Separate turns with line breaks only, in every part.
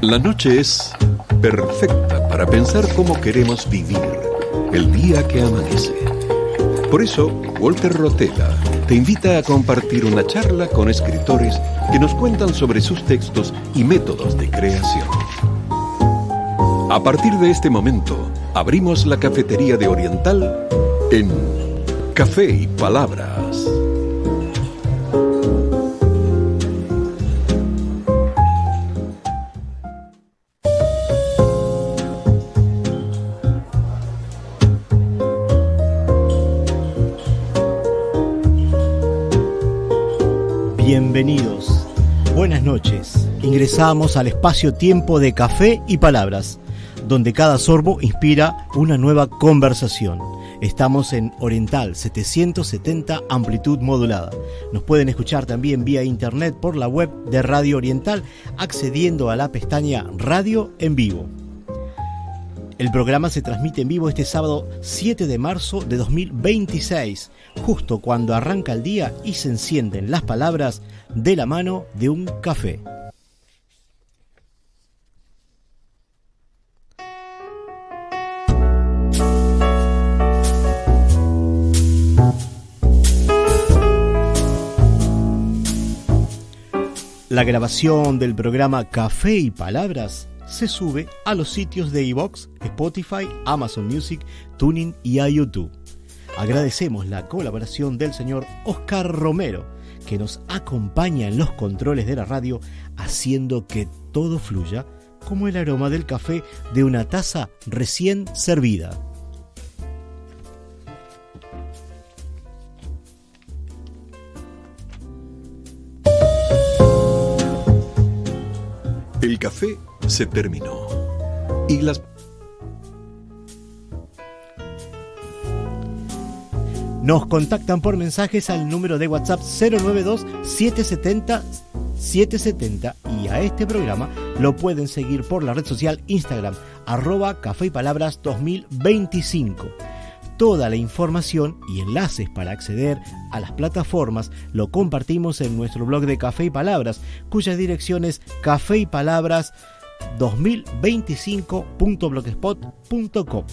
La noche es perfecta para pensar cómo queremos vivir el día que amanece. Por eso, Walter Rotella te invita a compartir una charla con escritores que nos cuentan sobre sus textos y métodos de creación. A partir de este momento, abrimos la cafetería de Oriental en Café y Palabras.
Bienvenidos, buenas noches. Ingresamos al espacio-tiempo de Café y Palabras, donde cada sorbo inspira una nueva conversación. Estamos en Oriental 770 amplitud modulada. Nos pueden escuchar también vía internet por la web de Radio Oriental, accediendo a la pestaña Radio en Vivo. El programa se transmite en vivo este sábado 7 de marzo de 2026, justo cuando arranca el día y se encienden las palabras de la mano de un café. La grabación del programa Café y Palabras se sube a los sitios de iVoox, Spotify, Amazon Music, TuneIn y a YouTube. Agradecemos la colaboración del señor Oscar Romero, que nos acompaña en los controles de la radio, haciendo que todo fluya como el aroma del café de una taza recién servida.
El café se terminó y las...
Nos contactan por mensajes al número de WhatsApp 092-770-770 y a este programa lo pueden seguir por la red social Instagram, @Café y Palabras 2025. Toda la información y enlaces para acceder a las plataformas lo compartimos en nuestro blog de Café y Palabras, cuya dirección es cafeypalabras2025.blogspot.com.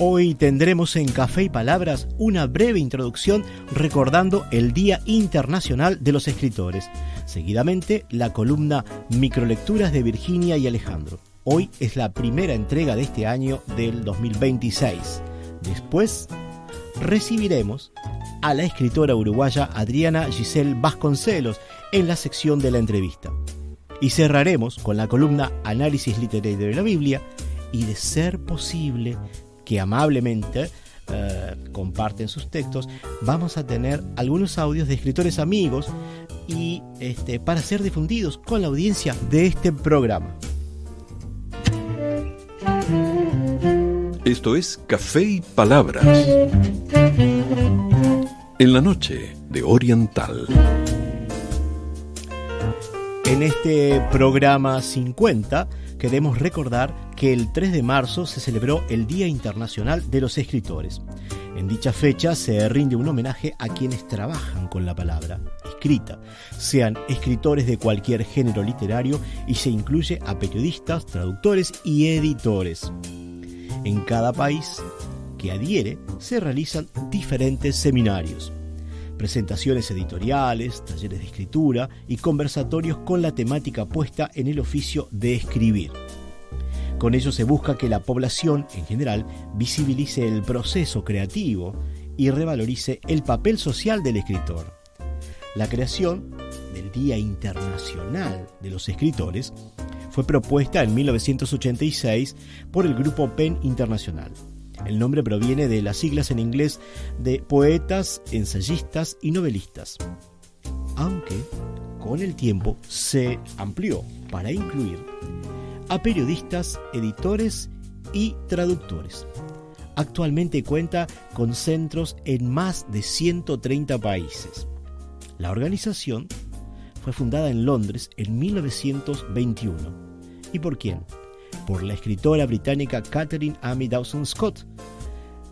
Hoy tendremos en Café y Palabras una breve introducción recordando el Día Internacional de los Escritores. Seguidamente, la columna Microlecturas de Virginia y Alejandro. Hoy es la primera entrega de este año del 2026. Después, recibiremos a la escritora uruguaya Adriana Giselle Vasconcelos en la sección de la entrevista. Y cerraremos con la columna Análisis literario de la Biblia y, de ser posible, que amablemente comparten sus textos, vamos a tener algunos audios de escritores amigos y para ser difundidos con la audiencia de este programa.
Esto es Café y Palabras en la noche de Oriental.
En este programa 50 queremos recordar que el 3 de marzo se celebró el Día Internacional de los Escritores. En dicha fecha se rinde un homenaje a quienes trabajan con la palabra escrita, sean escritores de cualquier género literario, y se incluye a periodistas, traductores y editores. En cada país que adhiere se realizan diferentes seminarios, presentaciones editoriales, talleres de escritura y conversatorios con la temática puesta en el oficio de escribir. Con ello se busca que la población en general visibilice el proceso creativo y revalorice el papel social del escritor. La creación del Día Internacional de los Escritores fue propuesta en 1986 por el Grupo PEN Internacional. El nombre proviene de las siglas en inglés de poetas, ensayistas y novelistas, aunque con el tiempo se amplió para incluir a periodistas, editores y traductores. Actualmente cuenta con centros en más de 130 países. La organización fue fundada en Londres en 1921. ¿Y por quién? por la escritora británica Catherine Amy Dawson Scott.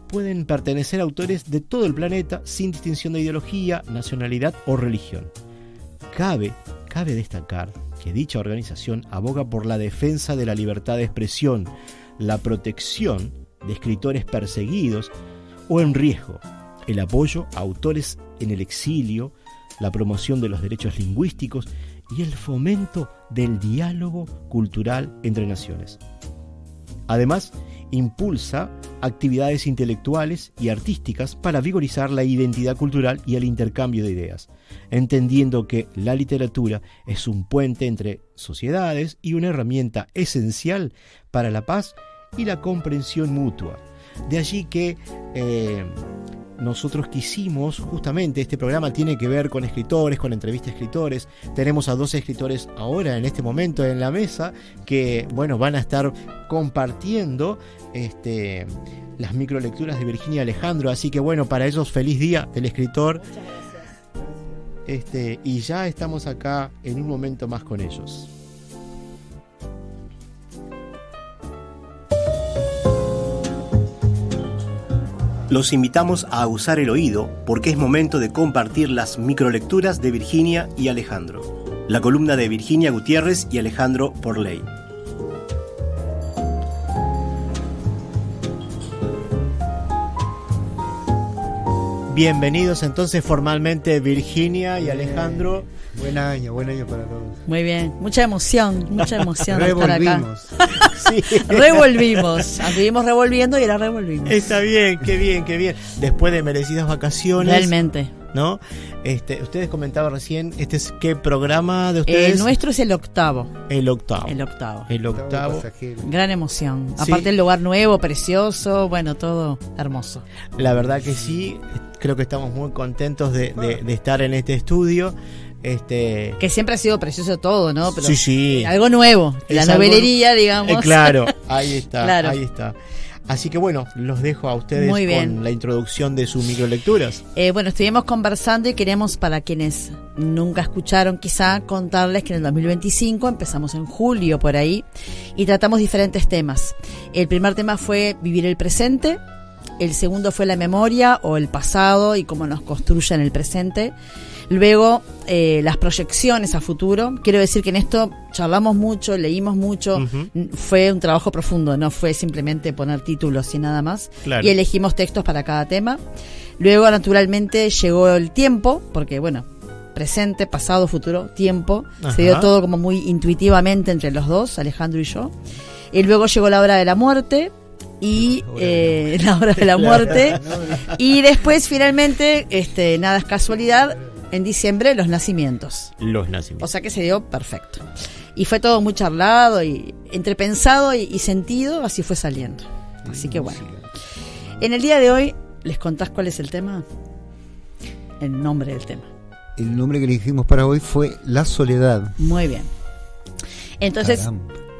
Pueden pertenecer a autores de todo el planeta sin distinción de ideología, nacionalidad o religión. Cabe destacar que dicha organización aboga por la defensa de la libertad de expresión, la protección de escritores perseguidos o en riesgo, el apoyo a autores en el exilio, la promoción de los derechos lingüísticos y el fomento del diálogo cultural entre naciones. Además, impulsa actividades intelectuales y artísticas para vigorizar la identidad cultural y el intercambio de ideas, entendiendo que la literatura es un puente entre sociedades y una herramienta esencial para la paz y la comprensión mutua. De allí que nosotros quisimos, justamente este programa tiene que ver con escritores, con entrevistas a escritores. Tenemos a 2 escritores ahora en este momento en la mesa que, bueno, van a estar compartiendo las microlecturas de Virginia y Alejandro. Así que, bueno, para ellos feliz día del escritor. Muchas gracias. Y ya estamos acá en un momento más con ellos. Los invitamos a usar el oído porque es momento de compartir las microlecturas de Virginia y Alejandro. La columna de Virginia Gutiérrez y Alejandro Porley. Bienvenidos entonces formalmente Virginia y Alejandro.
Buen año para todos.
Muy bien, mucha emoción de estar acá.
Sí.
Revolvimos, anduvimos revolviendo y ahora revolvimos.
Está bien, qué bien, qué bien. Después de merecidas vacaciones.
Realmente.
¿No? Ustedes comentaban recién, ¿es qué programa de ustedes?
El nuestro es el octavo.
El octavo.
Gran emoción.
Sí.
Aparte el lugar nuevo, precioso, bueno, todo hermoso.
La verdad que sí, creo que estamos muy contentos de estar en este estudio.
Que siempre ha sido precioso todo, ¿no? Pero
sí.
Algo nuevo, la novelería, digamos.
Claro, ahí está,
claro.
Ahí está. Así que bueno, los dejo a ustedes con la introducción de sus microlecturas.
Bueno, estuvimos conversando y queremos, para quienes nunca escucharon quizá, contarles que en el 2025 empezamos en julio por ahí y tratamos diferentes temas. El primer tema fue vivir el presente, el segundo fue la memoria o el pasado y cómo nos construye en el presente. Luego, las proyecciones a futuro. Quiero decir que en esto charlamos mucho, leímos mucho. Uh-huh. Fue un trabajo profundo, no fue simplemente poner títulos y nada más. Claro. Y elegimos textos para cada tema. Luego, naturalmente, llegó el tiempo, porque, bueno, presente, pasado, futuro, tiempo. Ajá. Se dio todo como muy intuitivamente entre los dos, Alejandro y yo. Y luego llegó la hora de la muerte. Y la hora de la muerte. Y después, finalmente, nada es casualidad. En diciembre, los nacimientos. O sea que se dio perfecto. Y fue todo muy charlado y entre pensado y sentido, así fue saliendo. Así que bueno. En el día de hoy, ¿les contás cuál es el tema? El nombre del tema.
El nombre que elegimos para hoy fue La Soledad.
Muy bien. Entonces,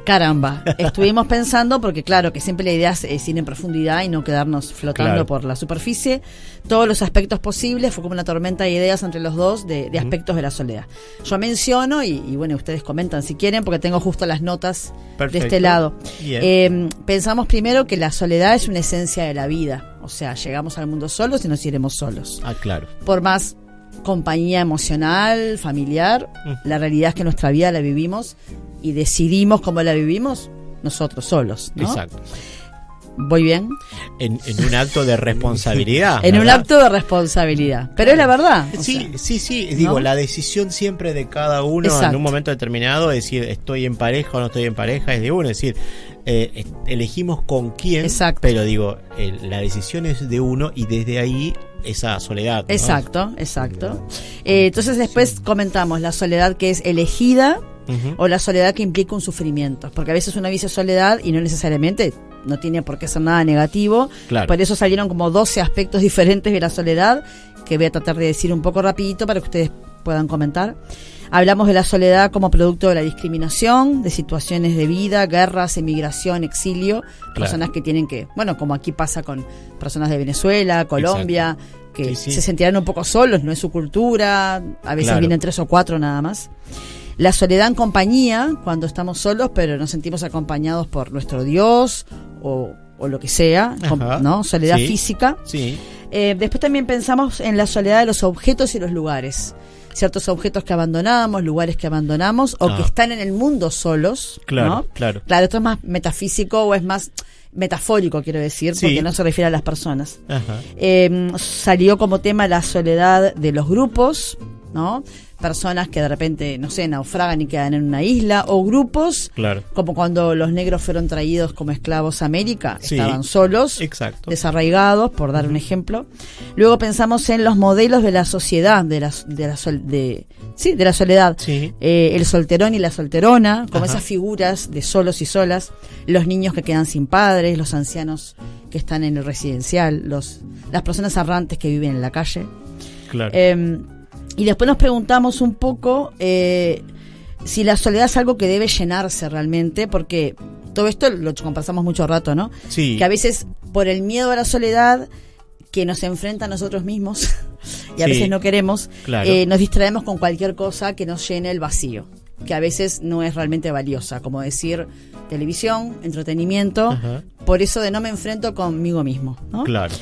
caramba. Estuvimos pensando, porque claro, que siempre la idea es ir en profundidad y no quedarnos flotando por la superficie. Todos los aspectos posibles, fue como una tormenta de ideas entre los dos de aspectos de la soledad. Yo menciono y bueno, ustedes comentan si quieren, porque tengo justo las notas. Perfecto. De este lado. Pensamos primero que la soledad es una esencia de la vida. O sea, llegamos al mundo solos y nos iremos solos.
Claro.
Por más compañía emocional, familiar, la realidad es que nuestra vida la vivimos y decidimos cómo la vivimos nosotros solos, ¿no?
Exacto.
¿Voy bien?
En un acto de responsabilidad.
En un acto de responsabilidad. Pero es la verdad.
Sí. Digo, ¿no? La decisión siempre de cada uno. Exacto. En un momento determinado, decir estoy en pareja o no estoy en pareja, es de uno. Es decir, elegimos con quién.
Exacto.
Pero digo, la decisión es de uno y desde ahí esa soledad, ¿no?
Exacto. Entonces después comentamos la soledad que es elegida. Uh-huh. O la soledad que implica un sufrimiento, porque a veces uno dice soledad y no necesariamente no tiene por qué ser nada negativo. Claro. Por eso salieron como 12 aspectos diferentes de la soledad que voy a tratar de decir un poco rapidito para que ustedes puedan comentar. Hablamos de la soledad como producto de la discriminación, de situaciones de vida, guerras, emigración, exilio, claro. Personas que tienen que, bueno, como aquí pasa con personas de Venezuela, Colombia, exacto. Que se sentirán un poco solos, no es su cultura, a veces vienen 3 o 4 nada más. La soledad en compañía, cuando estamos solos, pero nos sentimos acompañados por nuestro Dios o lo que sea, ¿no? Soledad física.
Sí.
Después también pensamos en la soledad de los objetos y los lugares. Ciertos objetos que abandonamos, lugares que abandonamos o que están en el mundo solos.
Claro,
¿no?
claro.
Claro, esto es más metafísico o es más metafórico, quiero decir, porque no se refiere a las personas.
Ajá.
Salió como tema la soledad de los grupos, ¿no? Personas que de repente, no sé, naufragan y quedan en una isla, o grupos, como cuando los negros fueron traídos como esclavos a América, estaban solos, desarraigados, por dar un ejemplo. Luego pensamos en los modelos de la sociedad, de la soledad. Sí. El solterón y la solterona, como esas figuras de solos y solas, los niños que quedan sin padres, los ancianos que están en el residencial, las personas errantes que viven en la calle.
Claro.
Y después nos preguntamos un poco si la soledad es algo que debe llenarse realmente, porque todo esto lo conversamos mucho rato, ¿no?
Sí.
Que a veces por el miedo a la soledad que nos enfrenta a nosotros mismos y a veces no queremos, nos distraemos con cualquier cosa que nos llene el vacío, que a veces no es realmente valiosa, como decir televisión, entretenimiento, por eso de no me enfrento conmigo mismo, ¿no?
Claro.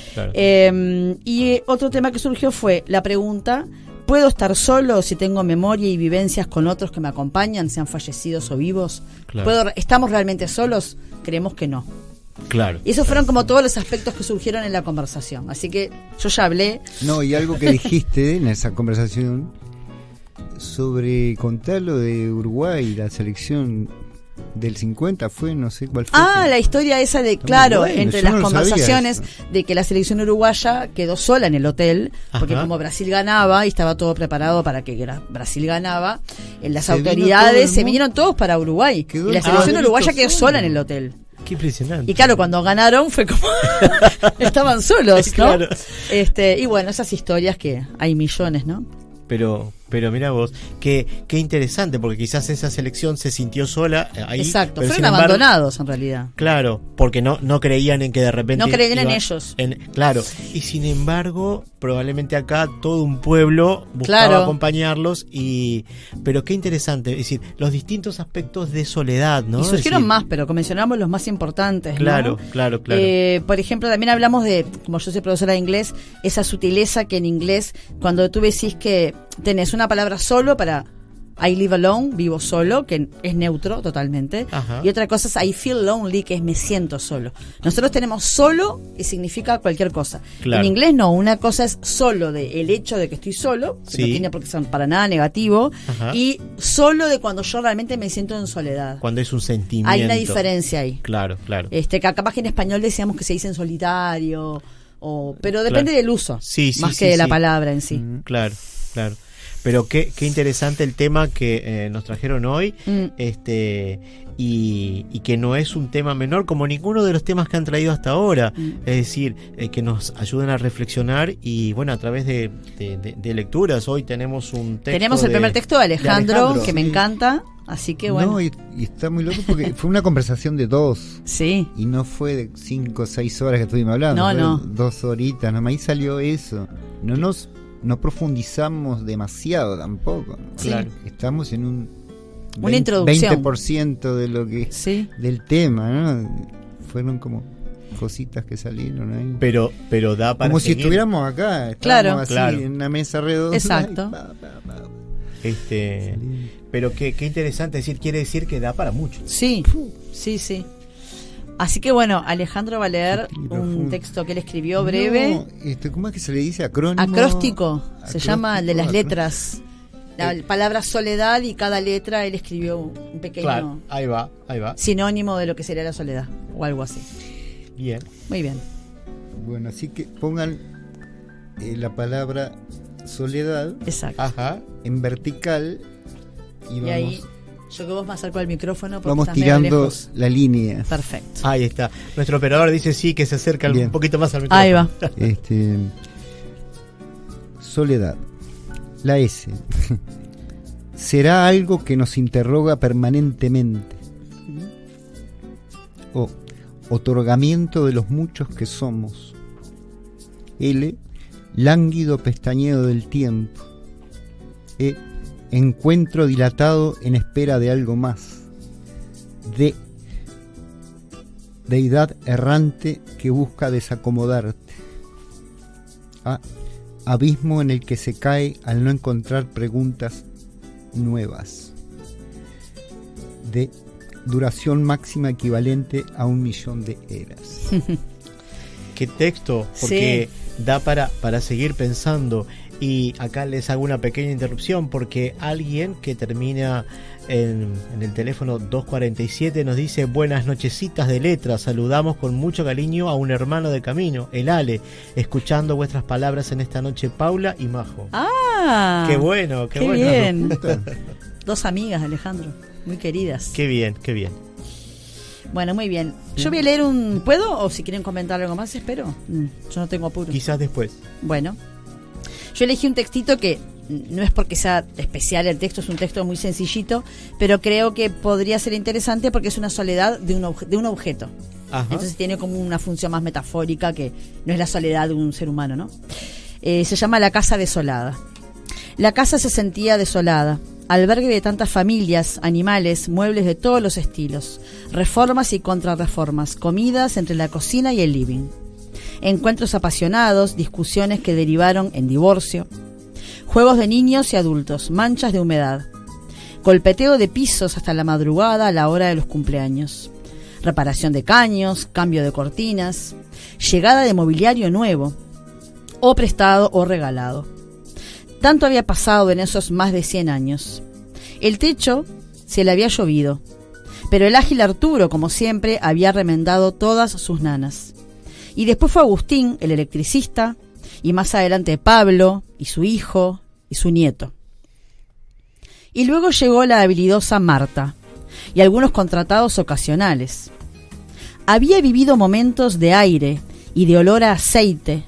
Y otro tema que surgió fue la pregunta: ¿puedo estar solo si tengo memoria y vivencias con otros que me acompañan, sean fallecidos o vivos? Claro. ¿Estamos realmente solos? Creemos que no.
Claro.
Y esos fueron como todos los aspectos que surgieron en la conversación. Así que yo ya hablé.
No, y algo que dijiste en esa conversación sobre contar lo de Uruguay, la selección del 50 fue, no sé cuál fue.
La historia esa de, entre las conversaciones de que la selección uruguaya quedó sola en el hotel, porque como Brasil ganaba y estaba todo preparado para que Brasil ganaba, las autoridades se vinieron todos para Uruguay y la selección uruguaya quedó sola en el hotel.
Qué impresionante.
Y claro, cuando ganaron fue como estaban solos, ¿no? Claro. Y bueno, esas historias que hay millones, ¿no?
Pero mira vos, qué interesante, porque quizás esa selección se sintió sola ahí.
Exacto, fueron abandonados en realidad.
Claro, porque no creían en que de repente...
No creían en ellos.
Claro, y sin embargo, probablemente acá todo un pueblo buscaba acompañarlos, pero qué interesante, es decir, los distintos aspectos de soledad, ¿no?
Y surgieron más, pero mencionamos los más importantes,
claro, ¿no? Claro.
Por ejemplo, también hablamos de, como yo soy profesora de inglés, esa sutileza que en inglés, cuando tú decís que tenés una palabra solo para I live alone, vivo solo, que es neutro totalmente. Y otra cosa es I feel lonely, que es me siento solo. Nosotros tenemos solo y significa cualquier cosa. En inglés no, una cosa es solo de el hecho de que estoy solo, que no tiene por qué ser para nada negativo, y solo de cuando yo realmente me siento en soledad.
Cuando es un sentimiento.
Hay una diferencia ahí.
Claro.
Que capaz que en español decíamos que se dice en solitario, pero depende del uso, más que de la palabra en sí.
Claro. Pero qué interesante el tema que nos trajeron hoy, y que no es un tema menor como ninguno de los temas que han traído hasta ahora. Es decir, que nos ayuden a reflexionar y bueno, a través de lecturas. Hoy tenemos un texto.
Tenemos el primer texto de Alejandro, que me encanta. Así que bueno.
No, y está muy loco porque fue una conversación de 2.
Sí.
Y no fue de 5 o 6 horas que estuvimos hablando.
No.
2 horitas, nomás ahí salió eso. No profundizamos demasiado tampoco.
Sí.
Claro. Estamos en una
introducción.
20% de lo que del tema, ¿no? Fueron como cositas que salieron ahí.
Pero da para
como
seguir.
Si estuviéramos acá, estábamos así en una mesa redonda.
Exacto.
Pero qué interesante, quiere decir que da para mucho.
Sí. Así que bueno, Alejandro va a leer un texto que él escribió breve.
¿Cómo es que se le dice? Acrónimo.
Acróstico. Se llama el de las letras. La palabra soledad, y cada letra él escribió un pequeño.
Claro, ahí va.
Sinónimo de lo que sería la soledad o algo así.
Bien.
Muy bien.
Bueno, así que pongan la palabra soledad.
Exacto.
En vertical y vamos.
Ahí yo que vos me acerco al micrófono porque
vamos
estás
tirando
lejos.
la línea.
Perfecto.
Ahí está. Nuestro operador dice que se acerca un poquito más al micrófono.
Ahí va.
Soledad. La S. Será algo que nos interroga permanentemente. O otorgamiento de los muchos que somos. L. Lánguido pestañeo del tiempo. E. encuentro dilatado en espera de algo más. D, deidad errante que busca desacomodarte. A, abismo en el que se cae al no encontrar preguntas nuevas. D, duración máxima equivalente a 1.000.000 de eras.
Qué texto, porque da para seguir pensando. Y acá les hago una pequeña interrupción porque alguien que termina en el teléfono 247 nos dice: buenas nochecitas de letras, saludamos con mucho cariño a un hermano de camino, el Ale, escuchando vuestras palabras en esta noche, Paula y Majo.
¡Ah!
¡Qué bueno, qué bueno!
Bien. Dos amigas, Alejandro, muy queridas.
¡Qué bien, qué bien!
Bueno, muy bien. Yo voy a leer un... ¿Puedo? O si quieren comentar algo más, espero. Yo no tengo apuro.
Quizás después.
Bueno. Yo elegí un textito que no es porque sea especial el texto, es un texto muy sencillito, pero creo que podría ser interesante porque es una soledad de un objeto.
Ajá.
Entonces tiene como una función más metafórica que no es la soledad de un ser humano, ¿no? Se llama La casa desolada. La casa se sentía desolada, albergue de tantas familias, animales, muebles de todos los estilos, reformas y contrarreformas, comidas entre la cocina y el living. Encuentros apasionados, discusiones que derivaron en divorcio, juegos de niños y adultos, manchas de humedad, golpeteo de pisos hasta la madrugada a la hora de los cumpleaños, reparación de caños, cambio de cortinas, llegada de mobiliario nuevo, o prestado o regalado. Tanto había pasado en esos más de 100 años. El techo se le había llovido, pero el ágil Arturo, como siempre, había remendado todas sus nanas. Y después fue Agustín, el electricista, y más adelante Pablo, y su hijo, y su nieto. Y luego llegó la habilidosa Marta, y algunos contratados ocasionales. Había vivido momentos de aire y de olor a aceite.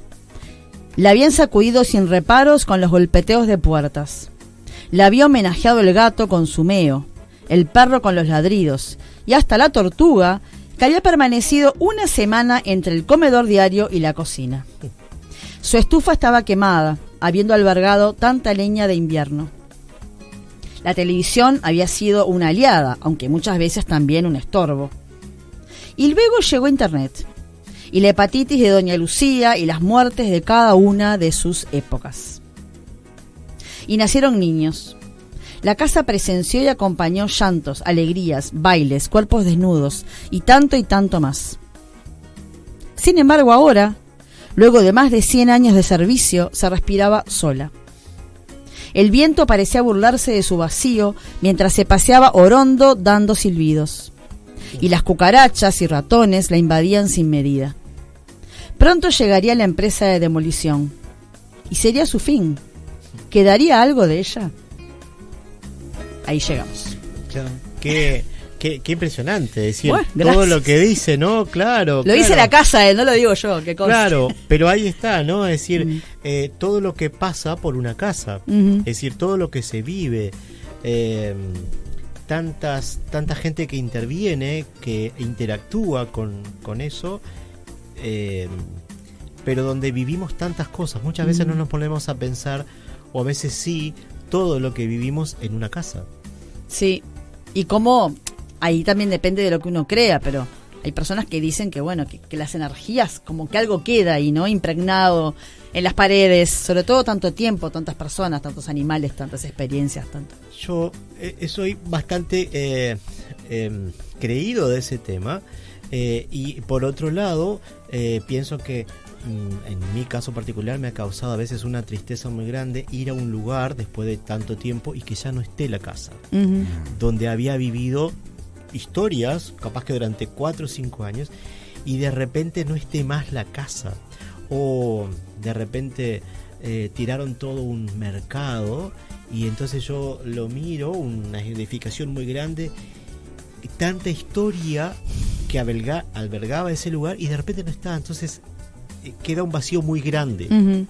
La habían sacudido sin reparos con los golpeteos de puertas. La había homenajeado el gato con su meo, el perro con los ladridos, y hasta la tortuga, que había permanecido una semana entre el comedor diario y la cocina. Su estufa estaba quemada, habiendo albergado tanta leña de invierno. La televisión había sido una aliada, aunque muchas veces también un estorbo. Y luego llegó Internet, y la hepatitis de Doña Lucía y las muertes de cada una de sus épocas. Y nacieron niños. La casa presenció y acompañó llantos, alegrías, bailes, cuerpos desnudos y tanto más. Sin embargo, ahora, luego de más de 100 años de servicio, se respiraba sola. El viento parecía burlarse de su vacío mientras se paseaba orondo dando silbidos. Y las cucarachas y ratones la invadían sin medida. Pronto llegaría la empresa de demolición. Y sería su fin. ¿Quedaría algo de ella? Ahí llegamos.
Qué impresionante decir
bueno,
todo lo que dice, ¿no? Claro.
Lo dice la casa, no lo digo yo. Qué cosa.
Claro, pero ahí está, ¿no? Es decir, todo lo que pasa por una casa, es decir, todo lo que se vive, tanta gente que interviene, que interactúa con eso, pero donde vivimos tantas cosas. Muchas veces no nos ponemos a pensar, o a veces sí, todo lo que vivimos en una casa.
Sí, y cómo ahí también depende de lo que uno crea, pero hay personas que dicen que bueno, que las energías, como que algo queda ahí, ¿no? Impregnado en las paredes, sobre todo tanto tiempo, tantas personas, tantos animales, tantas experiencias, tanto.
Yo soy bastante creído de ese tema, y por otro lado, pienso que en mi caso particular me ha causado a veces una tristeza muy grande ir a un lugar después de tanto tiempo y que ya no esté la casa, donde había vivido historias, capaz que durante 4 o 5 años, y de repente no esté más la casa, o de repente tiraron todo un mercado y entonces yo lo miro, una edificación muy grande, tanta historia que albergaba ese lugar y de repente no está, entonces queda un vacío muy grande.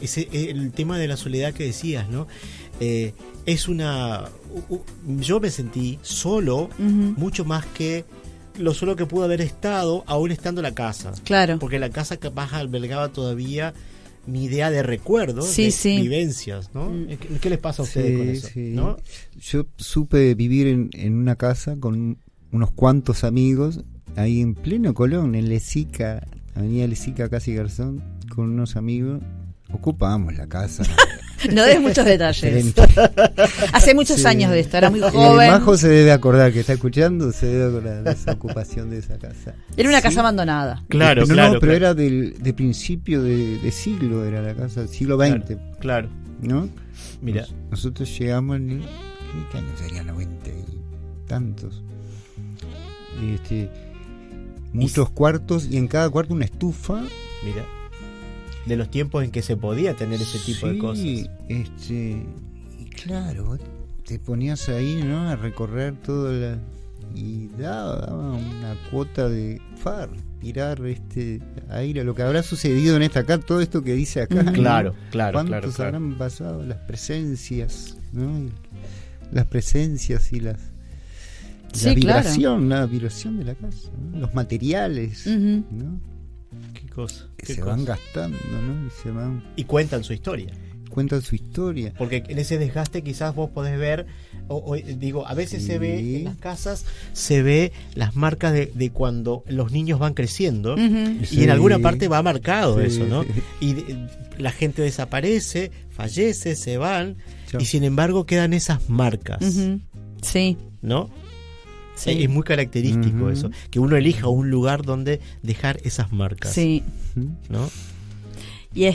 El tema de la soledad que decías, ¿no? Yo me sentí solo, mucho más que lo solo que pudo haber estado aún estando en la casa.
Claro.
Porque la casa capaz albergaba todavía mi idea de recuerdos,
Sí,
de
sí.
vivencias, ¿no? ¿Qué les pasa a ustedes con eso?
Sí.
¿No?
Yo supe vivir en una casa con unos cuantos amigos, ahí en pleno Colón, en Lesica, avenida Lesica, casi Garzón, con unos amigos. Ocupábamos la casa.
No des muchos detalles.
Excelente.
Hace muchos
Sí.
años de esto, era muy
El
joven.
Majo se debe acordar, que está escuchando, se debe acordar de esa ocupación de esa casa.
Era una
Sí.
casa abandonada.
Claro,
No,
claro.
no, pero
claro.
era de principio de siglo, era la casa, siglo XX,
Claro.
¿no?
Mira,
Nosotros llegamos en ¿qué año sería? 90 y tantos. Muchos cuartos y en cada cuarto una estufa.
mira. De los tiempos en que se podía tener ese tipo de cosas.
Y claro, vos te ponías ahí, ¿no? A recorrer y daba una cuota de respirar aire, lo que habrá sucedido en esta acá, todo esto que dice acá. ¿no?
Claro, claro,
¿Cuántos
claro, claro.
habrán pasado? Las presencias, ¿no? Las presencias y la
Sí,
vibración, la vibración de la casa, ¿no? Los materiales,
Ujú.
¿no?
Qué cosa.
Que
qué
se
cosa.
van gastando, ¿no? Y se van,
Y cuentan su historia.
cuentan su historia.
Porque en ese desgaste quizás vos podés ver, digo, a veces
Sí.
se ve en las casas, se ve las marcas de cuando los niños van creciendo.
Ujú.
Y
Sí.
en alguna parte va marcado
Sí.
eso, ¿no? Y la gente desaparece, fallece, se van,
Chao.
y sin embargo quedan esas marcas,
Ujú. Sí.
¿no?
Sí.
Es muy característico
Ujú.
eso, que uno elija un lugar donde dejar esas marcas,
Sí.
¿no?
Y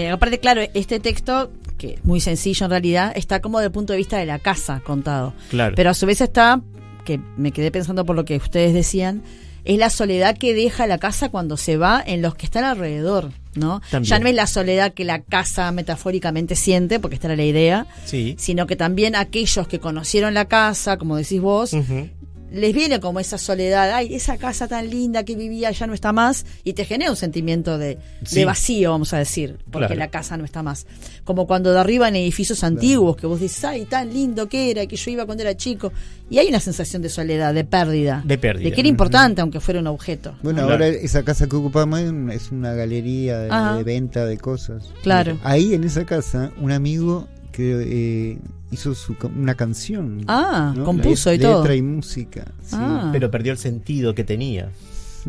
aparte, claro, este texto, que es muy sencillo en realidad, está como desde el punto de vista de la casa contado.
Claro.
Pero a su vez está, que me quedé pensando por lo que ustedes decían, es la soledad que deja la casa cuando se va en los que están alrededor, ¿no?
También.
Ya no es la soledad que la casa metafóricamente siente, porque esta era la idea,
Sí.
sino que también aquellos que conocieron la casa, como decís vos,
Ujú.
les viene como esa soledad, ay, esa casa tan linda que vivía ya no está más, y te genera un sentimiento de
Sí.
vacío, vamos a decir, porque
Claro.
la casa no está más. Como cuando derriban edificios antiguos, que vos dices, ay, tan lindo que era, que yo iba cuando era chico, y hay una sensación de soledad, de pérdida.
De pérdida.
De que era importante, aunque fuera un objeto.
Bueno,
Claro.
ahora esa casa que ocupamos es una galería
Ajá.
de venta de cosas.
Claro.
Ahí en esa casa, un amigo que hizo una canción.
Ah,
¿no?
compuso y
Letra
todo.
y música. Sí.
Ah.
Pero perdió el sentido que tenía.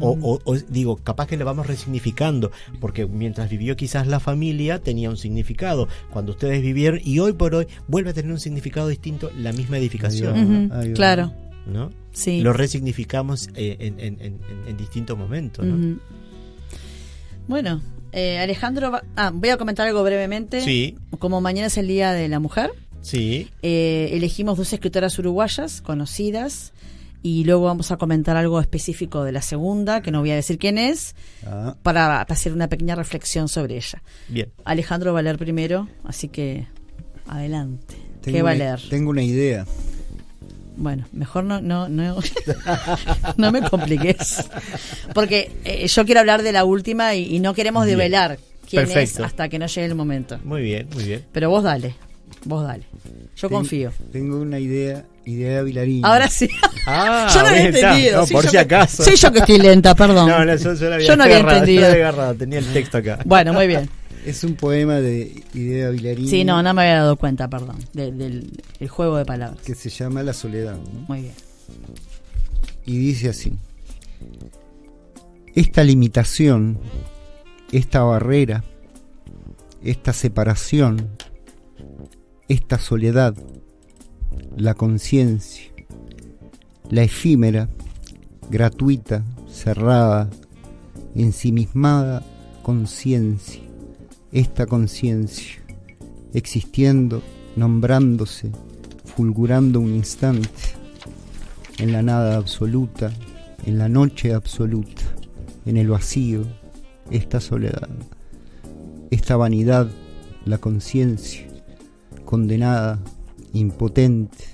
O digo, capaz que le vamos resignificando, porque mientras vivió quizás la familia tenía un significado. Cuando ustedes vivieron, y hoy por hoy vuelve a tener un significado distinto la misma edificación,
Ujú,
Ahí va.
claro,
¿no?
sí.
Lo resignificamos en distintos momentos, ¿no?
Ujú. Bueno, Alejandro, voy a comentar algo brevemente.
Sí,
Como mañana es el Día de la Mujer,
sí.
elegimos 2 escritoras uruguayas conocidas y luego vamos a comentar algo específico de la segunda, que no voy a decir quién es,
Ah,
para hacer una pequeña reflexión sobre ella.
Bien.
Alejandro va a leer primero, así que adelante. ¿Qué
tengo
va a
una-
leer?
Tengo una idea.
Bueno, mejor no no me compliques. Porque yo quiero hablar de la última y no queremos
Bien.
develar quién es
Perfecto.
hasta que no llegue el momento.
Muy bien, muy bien.
Pero vos dale. Yo confío.
Tengo una idea Vilariño.
Ahora sí.
Ah,
Yo no había
bueno, está.
entendido.
No,
Sí,
por
yo
si
que-
acaso.
Soy yo que estoy lenta, perdón.
No, yo la había
Yo no había
agarrado,
entendido.
yo la había agarrado, tenía el texto acá.
Bueno, muy bien.
Es un poema de Idea Vilariño.
Sí, no me había dado cuenta, perdón. Del el juego de palabras.
Que se llama La Soledad, ¿no?
Muy bien.
Y dice así: esta limitación, esta barrera, esta separación, esta soledad, la conciencia, la efímera, gratuita, cerrada, ensimismada conciencia, esta conciencia, existiendo, nombrándose, fulgurando un instante, en la nada absoluta, en la noche absoluta, en el vacío, esta soledad, esta vanidad, la conciencia, condenada, impotente,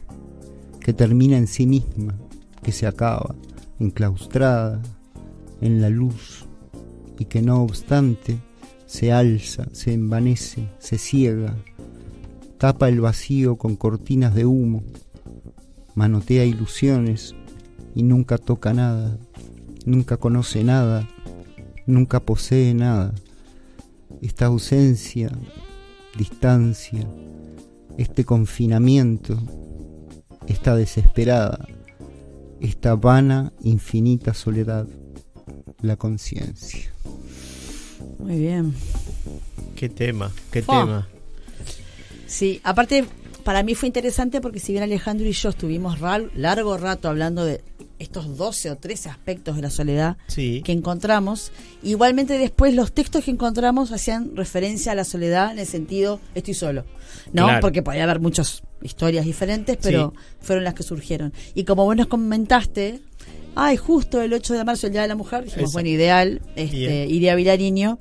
que termina en sí misma, que se acaba, enclaustrada en la luz, y que no obstante se alza, se envanece, se ciega, tapa el vacío con cortinas de humo, manotea ilusiones y nunca toca nada, nunca conoce nada, nunca posee nada, esta ausencia, distancia, este confinamiento, esta desesperada, esta vana, infinita soledad, la conciencia.
Muy bien.
Qué tema.
Sí, aparte para mí fue interesante porque si bien Alejandro y yo estuvimos largo rato hablando de estos 12 o 13 aspectos de la soledad
Sí.
que encontramos, igualmente después los textos que encontramos hacían referencia a la soledad en el sentido estoy solo, ¿no?
Claro.
Porque podía haber muchas historias diferentes, pero fueron las que surgieron. Y como vos nos comentaste, justo el 8 de marzo, el Día de la Mujer, dijimos,
Eso.
bueno, ideal,
Bien.
iría a Vilariño.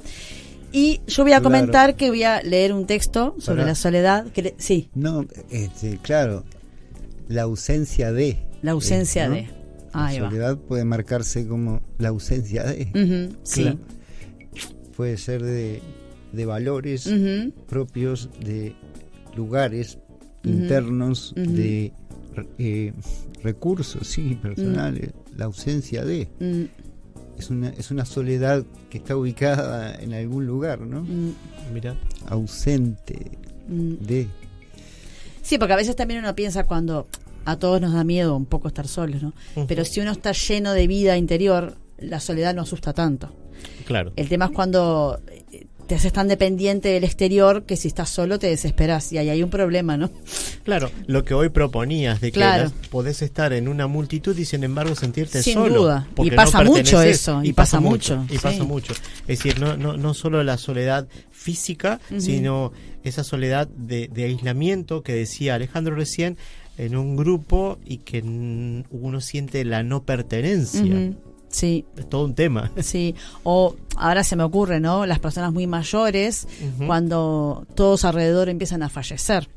Y yo voy a
Claro.
comentar que voy a leer un texto sobre
Pará.
la soledad. Sí,
No, claro, la ausencia de.
la ausencia
¿no?
de. Ahí
La
va.
soledad puede marcarse como la ausencia de.
Ujú, sí.
Claro. Puede ser de valores
Ujú,
propios, de lugares
Ujú.
internos,
Ujú.
de recursos, sí, personales. La ausencia de.
mm,
Es una soledad que está ubicada en algún lugar, ¿no?
mm,
Mira.
Ausente
mm.
de.
Sí, porque a veces también uno piensa cuando a todos nos da miedo un poco estar solos, ¿no?
Ujú.
Pero si uno está lleno de vida interior, la soledad no asusta tanto.
Claro.
El tema es cuando te haces tan dependiente del exterior que si estás solo te desesperas y ahí hay un problema, ¿no?
Claro, lo que hoy proponías de que
Claro.
podés estar en una multitud y sin embargo sentirte
Sin
solo.
duda.
Porque
Y pasa
no
mucho
perteneces.
eso, y pasa mucho,
Y pasa
sí.
mucho. Es decir, no solo la soledad física,
Ujú.
sino esa soledad de aislamiento que decía Alejandro recién en un grupo y que uno siente la no pertenencia.
Ujú, sí.
Es todo un tema.
Sí, o ahora se me ocurre, ¿no? Las personas muy mayores,
Ujú.
cuando todos alrededor empiezan a fallecer.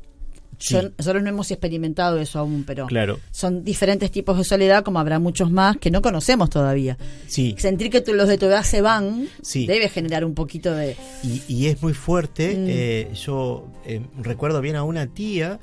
Sí.
Nosotros no hemos experimentado eso aún, pero
Claro.
son diferentes tipos de soledad, como habrá muchos más que no conocemos todavía.
Sí.
Sentir que los de tu edad se van
Sí.
debe generar un poquito de...
Y es muy fuerte. Yo recuerdo bien a una tía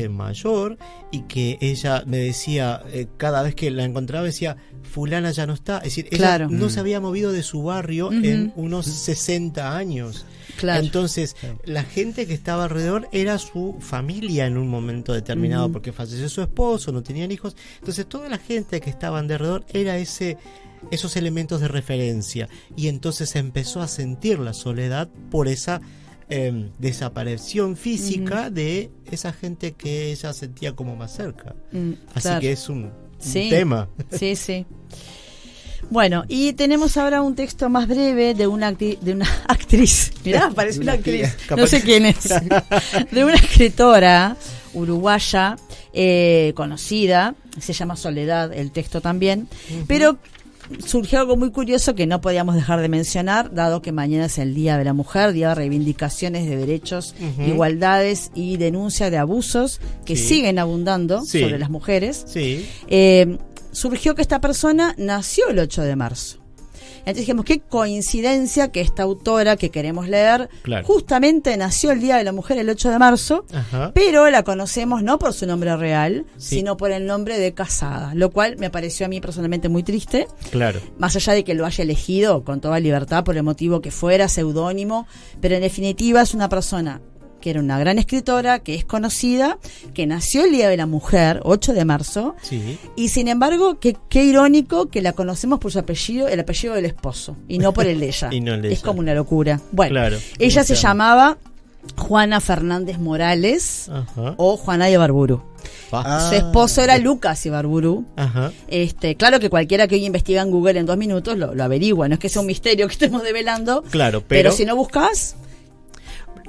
mayor y que ella me decía, cada vez que la encontraba, decía, fulana ya no está. Es decir, ella
Claro.
no se había movido de su barrio
Ujú.
en unos 60 años.
Claro.
Entonces, la gente que estaba alrededor era su familia en un momento determinado,
Ujú.
porque falleció su esposo, no tenían hijos. Entonces, toda la gente que estaba alrededor era esos elementos de referencia. Y entonces empezó a sentir la soledad por esa desaparición física de esa gente que ella sentía como más cerca. Así
claro.
que es un
Sí.
tema.
Sí, sí. Bueno, y tenemos ahora un texto más breve de una actriz. Mirá, parece
De
una
una
actriz.
tía.
No sé quién es. De una escritora uruguaya conocida. Se llama Soledad, el texto también. Pero surgió algo muy curioso que no podíamos dejar de mencionar, dado que mañana es el Día de la Mujer, Día de reivindicaciones de derechos,
Ujú.
igualdades y denuncia de abusos que
Sí.
siguen abundando
Sí.
sobre las mujeres.
Sí.
Surgió que esta persona nació el 8 de marzo. Entonces dijimos, qué coincidencia que esta autora que queremos leer
Claro.
justamente nació el Día de la Mujer el 8 de marzo,
Ajá.
pero la conocemos no por su nombre real,
Sí.
sino por el nombre de Casada, lo cual me pareció a mí personalmente muy triste,
Claro.
más allá de que lo haya elegido con toda libertad por el motivo que fuera, seudónimo, pero en definitiva es una persona que era una gran escritora, que es conocida, que nació el Día de la Mujer, 8 de marzo,
Sí.
y sin embargo, qué irónico que la conocemos por su apellido, el apellido del esposo, y no por el de ella.
Y no el de
es
ella.
como una locura. Bueno,
Claro.
ella se
O sea,
llamaba Juana Fernández Morales
Ajá.
o Juana de Ibarburu.
Ah.
Su esposo era Lucas Ibarburu.
Ajá.
Claro que cualquiera que hoy investiga en Google en 2 minutos lo averigua, no es que sea un misterio que estemos develando,
Claro,
pero
pero
si no buscas,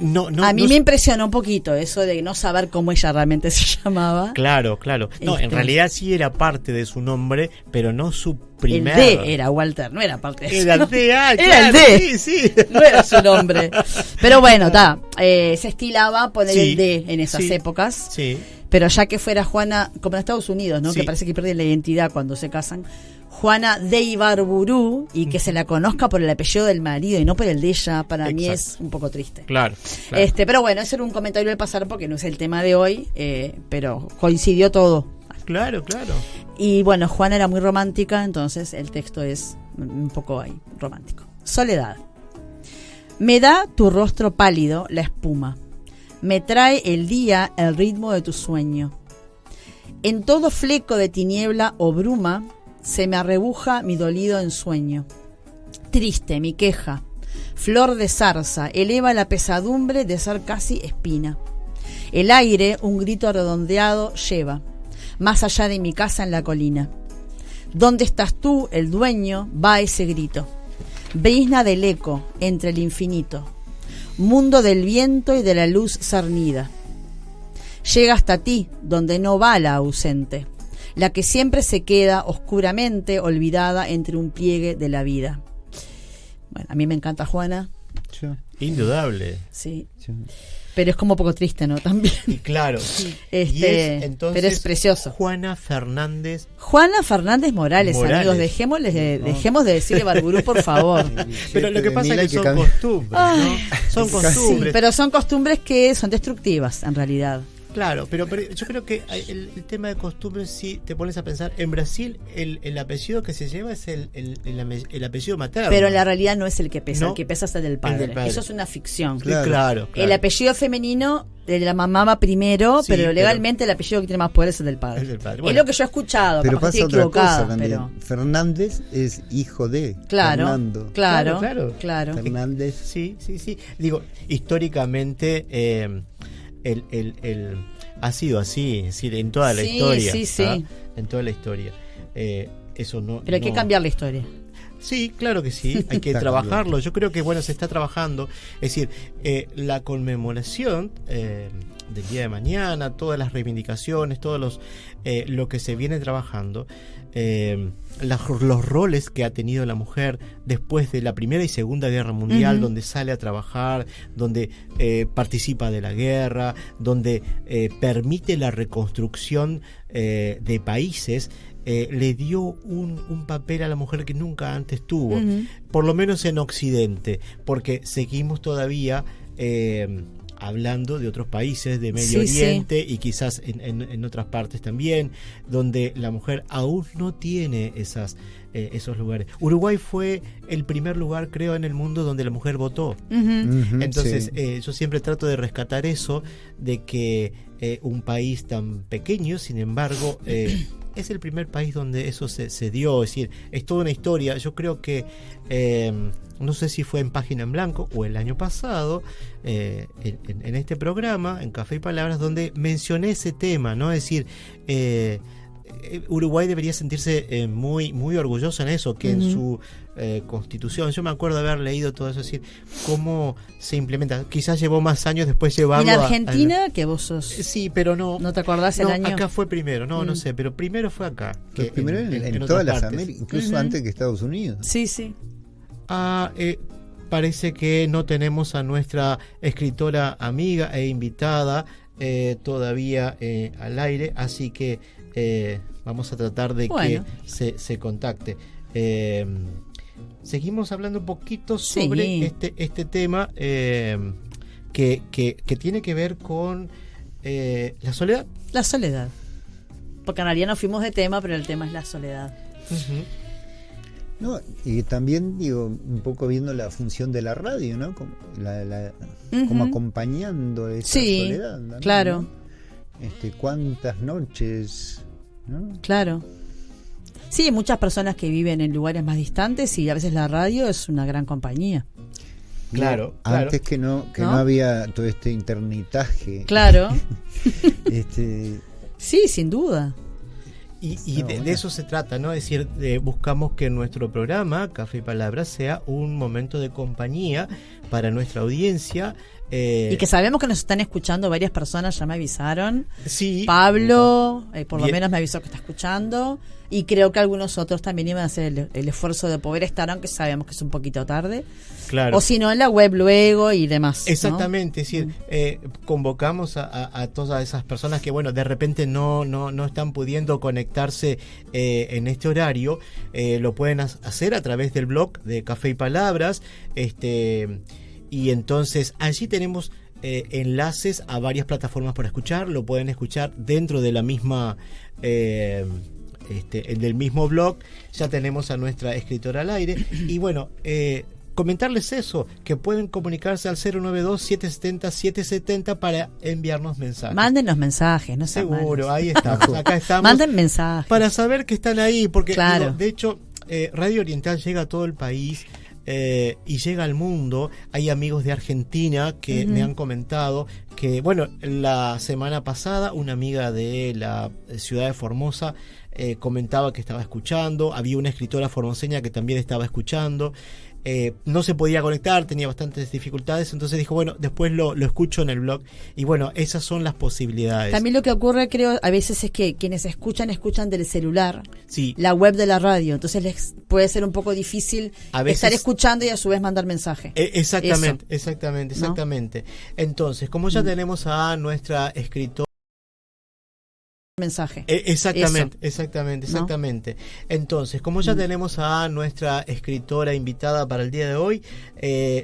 no,
a mí
no-
me impresionó un poquito eso de no saber cómo ella realmente se llamaba.
Claro, claro. No, en
Este.
realidad sí era parte de su nombre, pero no su primer.
El D era Walter, no era parte de eso.
Era el D,
Era
claro,
el D.
Sí, sí.
No era su nombre. Pero bueno, se estilaba poner
Sí,
el D en esas
sí.
épocas.
Sí.
Pero ya que fuera Juana, como en Estados Unidos, ¿no?
Sí.
Que parece que pierden la identidad cuando se casan. Juana de Ibarburu, y que se la conozca por el apellido del marido y no por el de ella, para mí
Exacto.
es un poco triste.
Claro. claro.
Pero bueno, ese era un comentario del pasar porque no es el tema de hoy, pero coincidió todo.
Claro, claro.
Y bueno, Juana era muy romántica, entonces el texto es un poco ahí, romántico. Soledad. Me da tu rostro pálido la espuma, me trae el día el ritmo de tu sueño. En todo fleco de tiniebla o bruma, se me arrebuja mi dolido ensueño. Triste mi queja, flor de zarza, eleva la pesadumbre de ser casi espina. El aire un grito redondeado lleva, más allá de mi casa en la colina. ¿Dónde estás tú, el dueño? Va ese grito. Brisna del eco entre el infinito, mundo del viento y de la luz cernida. Llega hasta ti, donde no va la ausente, la que siempre se queda oscuramente olvidada entre un pliegue de la vida. Bueno, a mí me encanta Juana.
Indudable.
Sí. Pero es como un poco triste, ¿no? También.
Y claro.
Entonces, pero es precioso.
Juana Fernández
Morales, amigos. Dejemos de decirle Barburú, por favor.
Pero lo que pasa es que son costumbres, ¿no? Son costumbres.
Sí, pero son costumbres que son destructivas, en realidad.
Claro, pero yo creo que el tema de costumbres, si te pones a pensar, en Brasil el apellido que se lleva es el apellido materno.
Pero en la realidad no es el que pesa,
¿no?
El que pesa es el del padre.
padre.
Eso es una ficción.
Claro.
El apellido femenino de la mamá va primero,
Sí,
pero legalmente el apellido que tiene más poder es el del padre.
Es del padre.
Es
Bueno,
lo que yo he escuchado,
Pero
capaz
pasa
estoy
otra cosa
equivocada,
también.
pero
Fernández es hijo de Fernando.
Claro.
Fernández.
Sí. Digo, históricamente el ha sido así, es decir, en toda la historia.
Sí.
En toda la historia. Eso no.
Pero hay que cambiar la historia.
Sí, claro que sí, hay que trabajarlo. Yo creo que se está trabajando. Es decir, la conmemoración del día de mañana, todas las reivindicaciones, lo que se viene trabajando, los roles que ha tenido la mujer después de la Primera y Segunda Guerra Mundial, donde sale a trabajar, donde participa de la guerra, donde permite la reconstrucción de países. Le dio un papel a la mujer que nunca antes tuvo, por lo menos en Occidente, porque seguimos todavía hablando de otros países de Medio Oriente y quizás en otras partes también, donde la mujer aún no tiene esos lugares. Uruguay fue el primer lugar, creo, en el mundo donde la mujer votó. Entonces, yo siempre trato de rescatar eso, de que un país tan pequeño, sin embargo, es el primer país donde eso se dio. Es decir, es toda una historia. Yo creo que no sé si fue en Página en Blanco o el año pasado, en este programa, en Café y Palabras, donde mencioné ese tema, ¿no? Es decir, Uruguay debería sentirse muy, muy orgulloso en eso, que en su constitución, yo me acuerdo de haber leído todo eso, es decir, cómo se implementa. Quizás llevó más años después llevarlo.
¿Y en Argentina, que vos sos?
Sí, pero no
te acordás el año.
Acá fue primero, no sé, pero primero fue acá.
Que primero en todas las Américas, incluso antes que Estados Unidos.
Sí.
Parece que no tenemos a nuestra escritora amiga e invitada todavía al aire, así que vamos a tratar de que se contacte. Seguimos hablando un poquito sobre este tema que tiene que ver con la soledad.
La soledad. Porque en realidad no fuimos de tema, pero el tema es la soledad.
No, y también digo, un poco viendo la función de la radio, ¿no? Como, como acompañando esa soledad también,
claro,
¿no? Cuántas noches, ¿no?
Claro. Sí, hay muchas personas que viven en lugares más distantes y a veces la radio es una gran compañía.
Claro.
Antes que no había todo este internetaje.
Claro.
Sí,
sin duda.
Y de eso se trata, ¿no? Es decir, buscamos que nuestro programa, Café y Palabras, sea un momento de compañía para nuestra audiencia.
Y que sabemos que nos están escuchando varias personas, ya me avisaron.
Sí.
Pablo, por lo menos me avisó que está escuchando. Y creo que algunos otros también iban a hacer el esfuerzo de poder estar, aunque sabemos que es un poquito tarde.
Claro.
O si no, en la web luego y demás.
Exactamente, ¿no? Es decir, convocamos a todas esas personas que, bueno, de repente no están pudiendo conectarse en este horario. Lo pueden hacer a través del blog de Café y Palabras. Y entonces allí tenemos enlaces a varias plataformas para escuchar. Lo pueden escuchar dentro de la misma del mismo blog. Ya tenemos a nuestra escritora al aire. Y bueno, comentarles eso, que pueden comunicarse al 092-770-770 para enviarnos mensajes.
Manden los mensajes, no se
Seguro, ahí estamos, acá estamos.
Manden mensajes.
Para saber que están ahí, porque
claro.
digo, de hecho, Radio Oriental llega a todo el país. Y llega al mundo. Hay amigos de Argentina que me han comentado que, bueno, la semana pasada una amiga de la ciudad de Formosa comentaba que estaba escuchando. Había una escritora formoseña que también estaba escuchando. No se podía conectar, tenía bastantes dificultades, entonces dijo, bueno, después lo escucho en el blog. Y bueno, esas son las posibilidades.
También lo que ocurre, creo, a veces es que quienes escuchan del celular,
sí,
la web de la radio, entonces les puede ser un poco difícil
a veces,
estar escuchando y a su vez mandar mensaje.
Exactamente,
Eso.
exactamente. ¿No? Entonces, como ya tenemos a nuestra escritora,
mensaje.
Exactamente. ¿No? Entonces, como ya tenemos a nuestra escritora invitada para el día de hoy,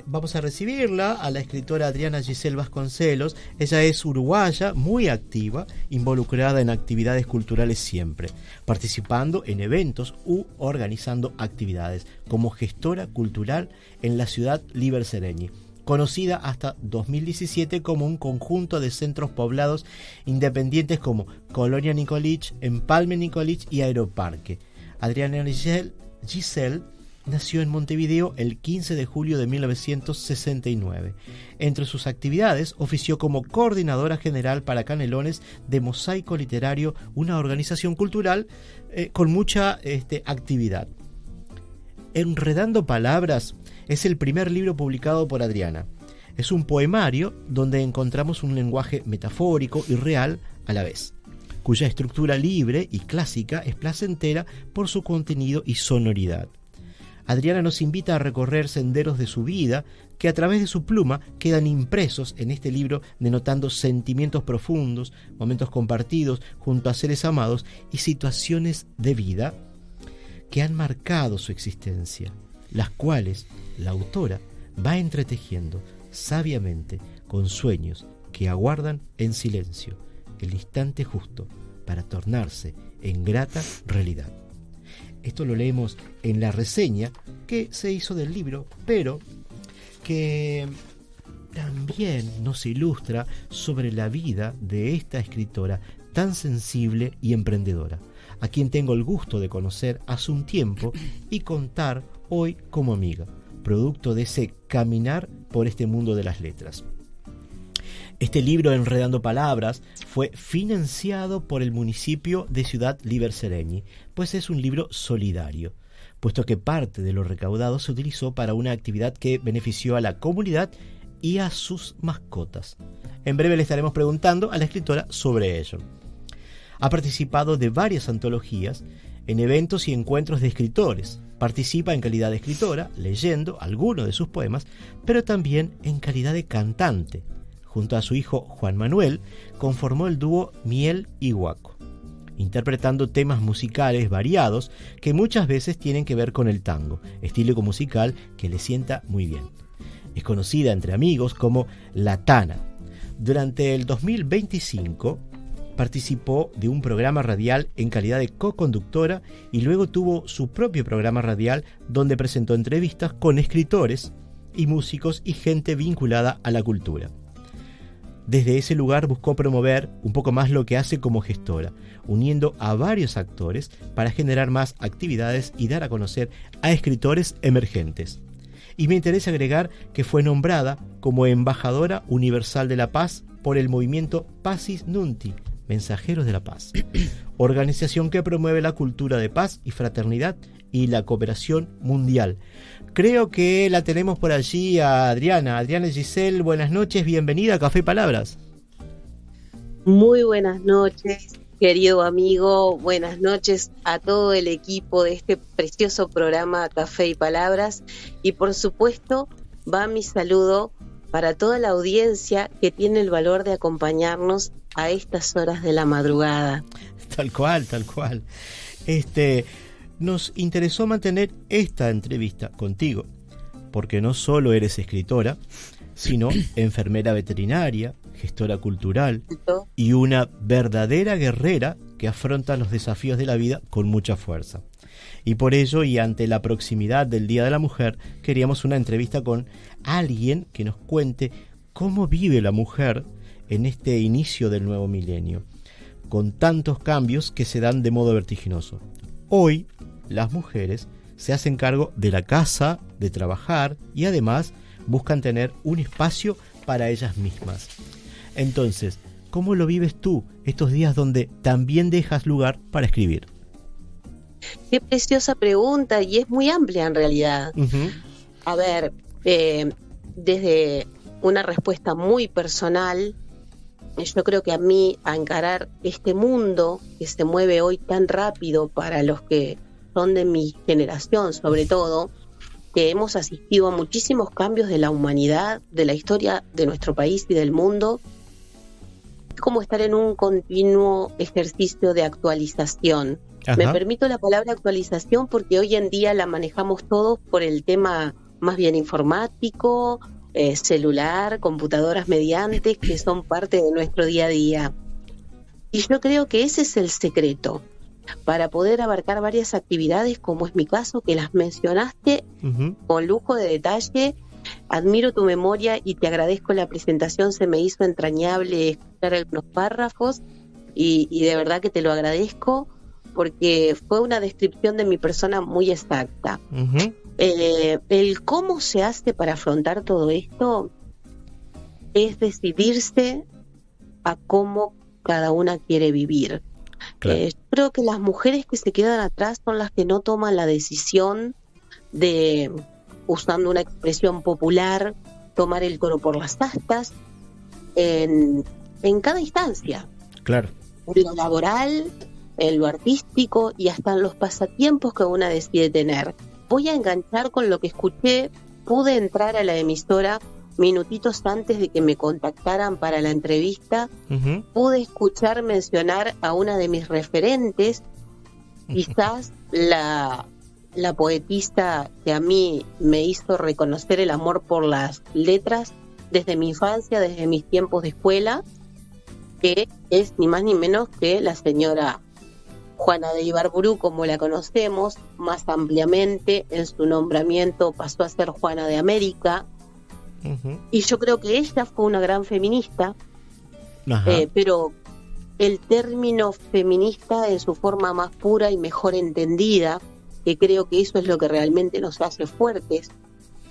vamos a recibirla, a la escritora Adriana Giselle Vasconcelos. Ella es uruguaya, muy activa, involucrada en actividades culturales siempre, participando en eventos u organizando actividades como gestora cultural en la ciudad Liber Seregni, conocida hasta 2017 como un conjunto de centros poblados independientes como Colonia Nicolich, Empalme Nicolich y Aeroparque. Adriana Giselle nació en Montevideo el 15 de julio de 1969. Entre sus actividades ofició como coordinadora general para Canelones de Mosaico Literario, una organización cultural con mucha actividad. Enredando Palabras es el primer libro publicado por Adriana. Es un poemario donde encontramos un lenguaje metafórico y real a la vez, cuya estructura libre y clásica es placentera por su contenido y sonoridad. Adriana nos invita a recorrer senderos de su vida que a través de su pluma quedan impresos en este libro, denotando sentimientos profundos, momentos compartidos junto a seres amados y situaciones de vida que han marcado su existencia, las cuales la autora va entretejiendo sabiamente con sueños que aguardan en silencio el instante justo para tornarse en grata realidad. Esto lo leemos en la reseña que se hizo del libro, pero que también nos ilustra sobre la vida de esta escritora tan sensible y emprendedora, a quien tengo el gusto de conocer hace un tiempo y contar hoy como amiga, producto de ese caminar por este mundo de las letras. Este libro, Enredando Palabras, fue financiado por el municipio de Ciudad Liber Seregni, pues es un libro solidario, puesto que parte de lo recaudado se utilizó para una actividad que benefició a la comunidad y a sus mascotas. En breve le estaremos preguntando a la escritora sobre ello. Ha participado de varias antologías en eventos y encuentros de escritores. Participa en calidad de escritora, leyendo algunos de sus poemas, pero también en calidad de cantante. Junto a su hijo Juan Manuel, conformó el dúo Miel y Guaco, interpretando temas musicales variados que muchas veces tienen que ver con el tango, estilo musical que le sienta muy bien. Es conocida entre amigos como La Tana. Durante el 2025 participó de un programa radial en calidad de co-conductora y luego tuvo su propio programa radial donde presentó entrevistas con escritores y músicos y gente vinculada a la cultura. Desde ese lugar buscó promover un poco más lo que hace como gestora, uniendo a varios actores para generar más actividades y dar a conocer a escritores emergentes. Y me interesa agregar que fue nombrada como embajadora universal de la paz por el movimiento Pacis Nunti, Mensajeros de la Paz, organización que promueve la cultura de paz y fraternidad y la cooperación mundial. Creo que la tenemos por allí a Adriana. Adriana Giselle, buenas noches, bienvenida a Café y Palabras.
Muy buenas noches, querido amigo, buenas noches a todo el equipo de este precioso programa Café y Palabras, y por supuesto va mi saludo para toda la audiencia que tiene el valor de acompañarnos a estas horas de la madrugada.
Tal cual. Nos interesó mantener esta entrevista contigo, porque no solo eres escritora, sino enfermera veterinaria, gestora cultural y una verdadera guerrera que afronta los desafíos de la vida con mucha fuerza. Y por ello, y ante la proximidad del Día de la Mujer, queríamos una entrevista con alguien que nos cuente cómo vive la mujer en este inicio del nuevo milenio, con tantos cambios que se dan de modo vertiginoso. Hoy, las mujeres se hacen cargo de la casa, de trabajar y además buscan tener un espacio para ellas mismas. Entonces, ¿cómo lo vives tú estos días donde también dejas lugar para escribir?
Qué preciosa pregunta, y es muy amplia en realidad.
Uh-huh.
A ver, desde una respuesta muy personal, yo creo que a mí, a encarar este mundo que se mueve hoy tan rápido para los que son de mi generación, sobre todo, que hemos asistido a muchísimos cambios de la humanidad, de la historia de nuestro país y del mundo, es como estar en un continuo ejercicio de actualización.
Ajá.
Me permito la palabra actualización porque hoy en día la manejamos todos por el tema más bien informático, celular, computadoras mediantes, que son parte de nuestro día a día. Y yo creo que ese es el secreto para poder abarcar varias actividades, como es mi caso, que las mencionaste
Uh-huh.
con lujo de detalle. Admiro tu memoria y te agradezco la presentación, se me hizo entrañable escuchar algunos párrafos y de verdad que te lo agradezco porque fue una descripción de mi persona muy exacta.
Uh-huh.
El cómo se hace para afrontar todo esto es decidirse a cómo cada una quiere vivir.
Claro.
Yo creo que las mujeres que se quedan atrás son las que no toman la decisión de, usando una expresión popular, tomar el toro por las astas en cada instancia.
Claro.
En lo laboral, en lo artístico y hasta en los pasatiempos que una decide tener. Voy a enganchar con lo que escuché. Pude entrar a la emisora minutitos antes de que me contactaran para la entrevista.
Uh-huh.
Pude escuchar mencionar a una de mis referentes, quizás la poetisa que a mí me hizo reconocer el amor por las letras desde mi infancia, desde mis tiempos de escuela, que es ni más ni menos que la señora Juana de Ibarburu, como la conocemos más ampliamente. En su nombramiento pasó a ser Juana de América.
Uh-huh.
Y yo creo que ella fue una gran feminista,
Ajá.
pero el término feminista en su forma más pura y mejor entendida, que creo que eso es lo que realmente nos hace fuertes,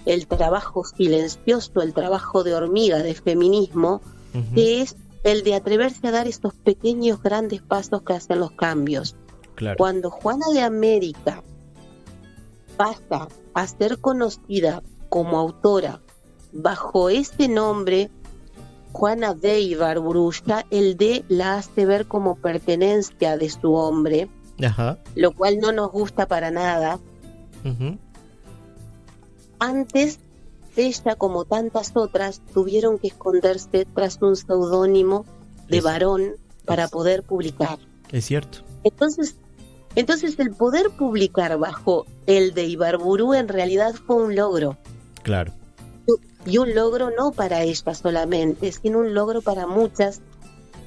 el trabajo silencioso, el trabajo de hormiga de feminismo,
Uh-huh.
que es el de atreverse a dar estos pequeños grandes pasos que hacen los cambios.
Claro.
Cuando Juana de América pasa a ser conocida como autora bajo ese nombre, Juana de Ibarburu, ya el D la hace ver como pertenencia de su hombre,
Ajá.
lo cual no nos gusta para nada.
Uh-huh.
Antes, ella, como tantas otras, tuvieron que esconderse tras un seudónimo de varón para poder publicar.
Es cierto.
Entonces el poder publicar bajo el de Ibarburu en realidad fue un logro.
Claro.
Y un logro no para ella solamente, sino un logro para muchas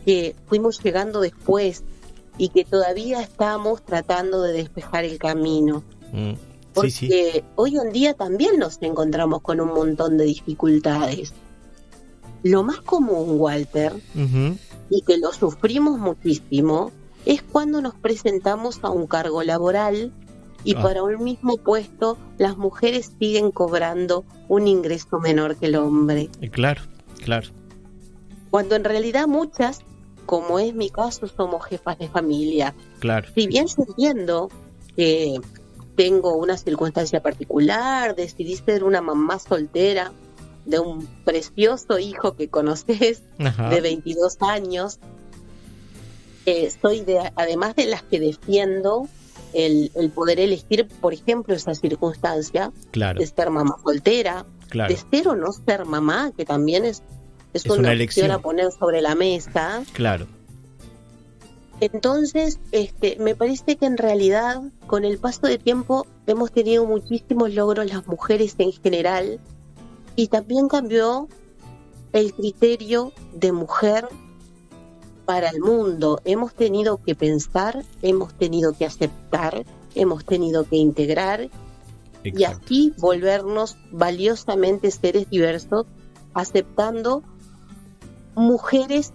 que fuimos llegando después y que todavía estamos tratando de despejar el camino. Porque
Sí.
hoy en día también nos encontramos con un montón de dificultades. Lo más común, Walter,
Uh-huh.
y que lo sufrimos muchísimo, es cuando nos presentamos a un cargo laboral y para un mismo puesto las mujeres siguen cobrando un ingreso menor que el hombre.
Claro, claro.
Cuando en realidad muchas, como es mi caso, somos jefas de familia.
Claro.
Si bien yo entiendo que tengo una circunstancia particular, decidí ser una mamá soltera de un precioso hijo que conoces,
Ajá.
de 22 años, soy además de las que defiendo el poder elegir, por ejemplo, esa circunstancia
Claro.
de ser mamá soltera,
Claro.
de ser o no ser mamá, que también es una
una
opción
elección
a poner sobre la mesa.
Claro.
Entonces, me parece que en realidad, con el paso del tiempo, hemos tenido muchísimos logros las mujeres en general, y también cambió el criterio de mujer para el mundo. Hemos tenido que pensar, hemos tenido que aceptar hemos tenido que integrar y
Exacto.
así volvernos valiosamente seres diversos, aceptando mujeres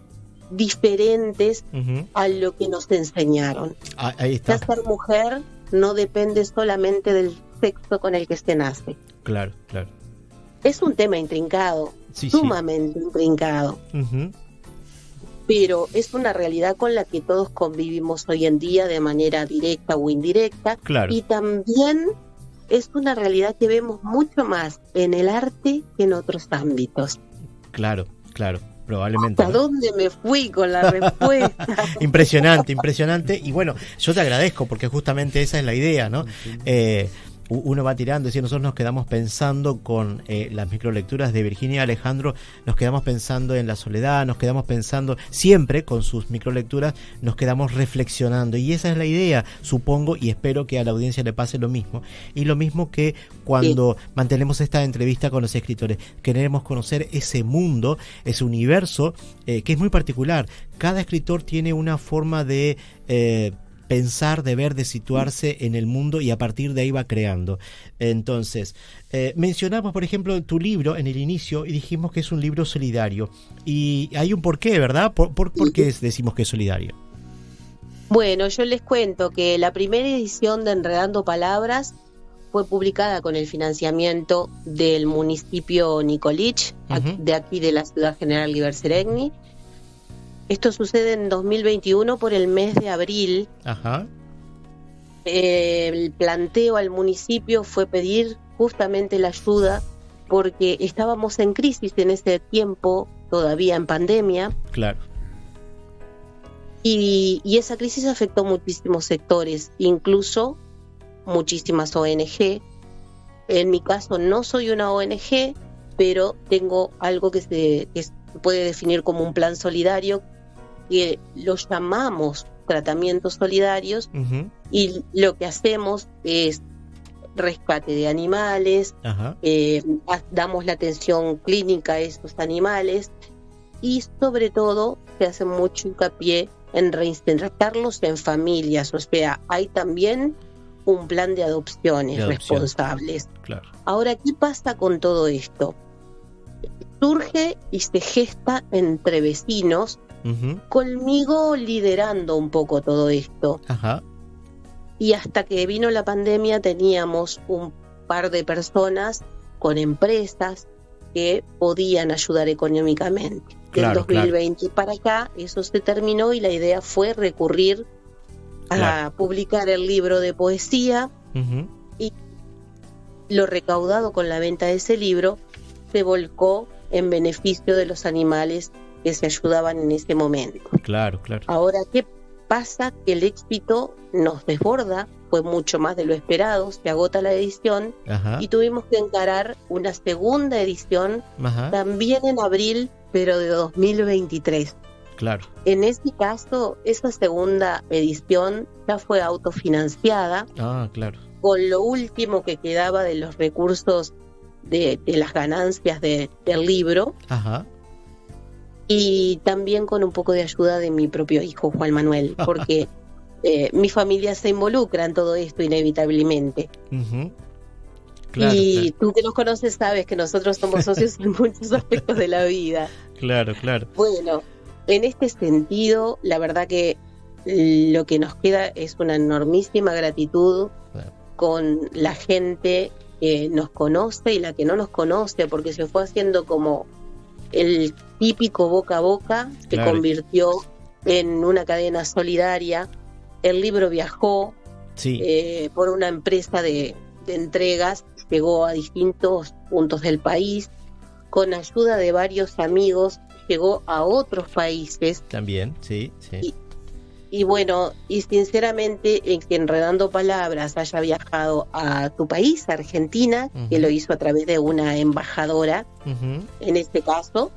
diferentes
Ujú.
a lo que nos enseñaron.
Ahí
Ya
está.
ser mujer no depende solamente del sexo con el que se nace.
Claro, claro.
Es un tema intrincado,
Sí, sí.
sumamente intrincado,
Ujú.
pero es una realidad con la que todos convivimos hoy en día de manera directa o indirecta.
Claro.
Y también es una realidad que vemos mucho más en el arte que en otros ámbitos.
Claro, claro. Probablemente.
¿Hasta
¿no?
dónde me fui con la respuesta?
Impresionante, impresionante. Y bueno, yo te agradezco porque justamente esa es la idea, ¿no? Uno va tirando, es decir, nosotros nos quedamos pensando con las microlecturas de Virginia Alejandro, nos quedamos pensando en la soledad, nos quedamos pensando, siempre con sus microlecturas, nos quedamos reflexionando. Y esa es la idea, supongo, y espero que a la audiencia le pase lo mismo. Y lo mismo que cuando mantenemos esta entrevista con los escritores, queremos conocer ese mundo, ese universo, que es muy particular. Cada escritor tiene una forma de pensar, de ver, de situarse en el mundo y a partir de ahí va creando. Entonces, mencionamos, por ejemplo, tu libro en el inicio y dijimos que es un libro solidario. Y hay un porqué, ¿verdad? ¿Por qué decimos que es solidario?
Bueno, yo les cuento que la primera edición de Enredando Palabras fue publicada con el financiamiento del municipio Nicolich, de aquí de la ciudad General Liberseregni. Esto sucede en 2021 por el mes de abril.
Ajá.
El planteo al municipio fue pedir justamente la ayuda porque estábamos en crisis en ese tiempo, todavía en pandemia,
Claro.
y esa crisis afectó muchísimos sectores, incluso muchísimas ONG. En mi caso no soy una ONG, pero tengo algo que se puede definir como un plan solidario, que lo llamamos tratamientos solidarios,
Uh-huh.
y lo que hacemos es rescate de animales,
Ajá.
damos la atención clínica a estos animales y sobre todo se hace mucho hincapié en reinsertarlos en familias, o sea, hay también un plan de adopciones
De adopción.
responsables.
Claro.
Ahora, ¿qué pasa con todo esto? Surge y se gesta entre vecinos,
Uh-huh.
conmigo liderando un poco todo esto.
Ajá.
Y hasta que vino la pandemia teníamos un par de personas con empresas que podían ayudar económicamente.
Claro,
Del 2020 para acá eso se terminó y la idea fue recurrir a
Claro.
publicar el libro de poesía.
Uh-huh.
Lo recaudado con la venta de ese libro se volcó en beneficio de los animales que se ayudaban en ese momento.
Claro, claro.
Ahora, ¿qué pasa? Que el éxito nos desborda, fue mucho más de lo esperado, se agota la edición
Ajá.
y tuvimos que encarar una segunda edición
Ajá.
también en abril, pero de 2023.
Claro.
En este caso, esa segunda edición ya fue autofinanciada,
Ah, claro.
con lo último que quedaba de los recursos de las ganancias del libro,
Ajá.
y también con un poco de ayuda de mi propio hijo, Juan Manuel, porque mi familia se involucra en todo esto inevitablemente.
Uh-huh. Claro,
Y tú que nos conoces sabes que nosotros somos socios en muchos aspectos de la vida.
claro, claro.
Bueno, en este sentido, la verdad que lo que nos queda es una enormísima gratitud
Claro.
con la gente que nos conoce y la que no nos conoce, porque se fue haciendo como el típico boca a boca, que
Claro.
convirtió en una cadena solidaria. El libro viajó
Sí.
por una empresa de entregas, llegó a distintos puntos del país, con ayuda de varios amigos, llegó a otros países.
También, sí, sí.
Y bueno, y sinceramente, en que Enredando Palabras haya viajado a tu país, Argentina, que
Ujú.
lo hizo a través de una embajadora,
Uh-huh.
en este caso,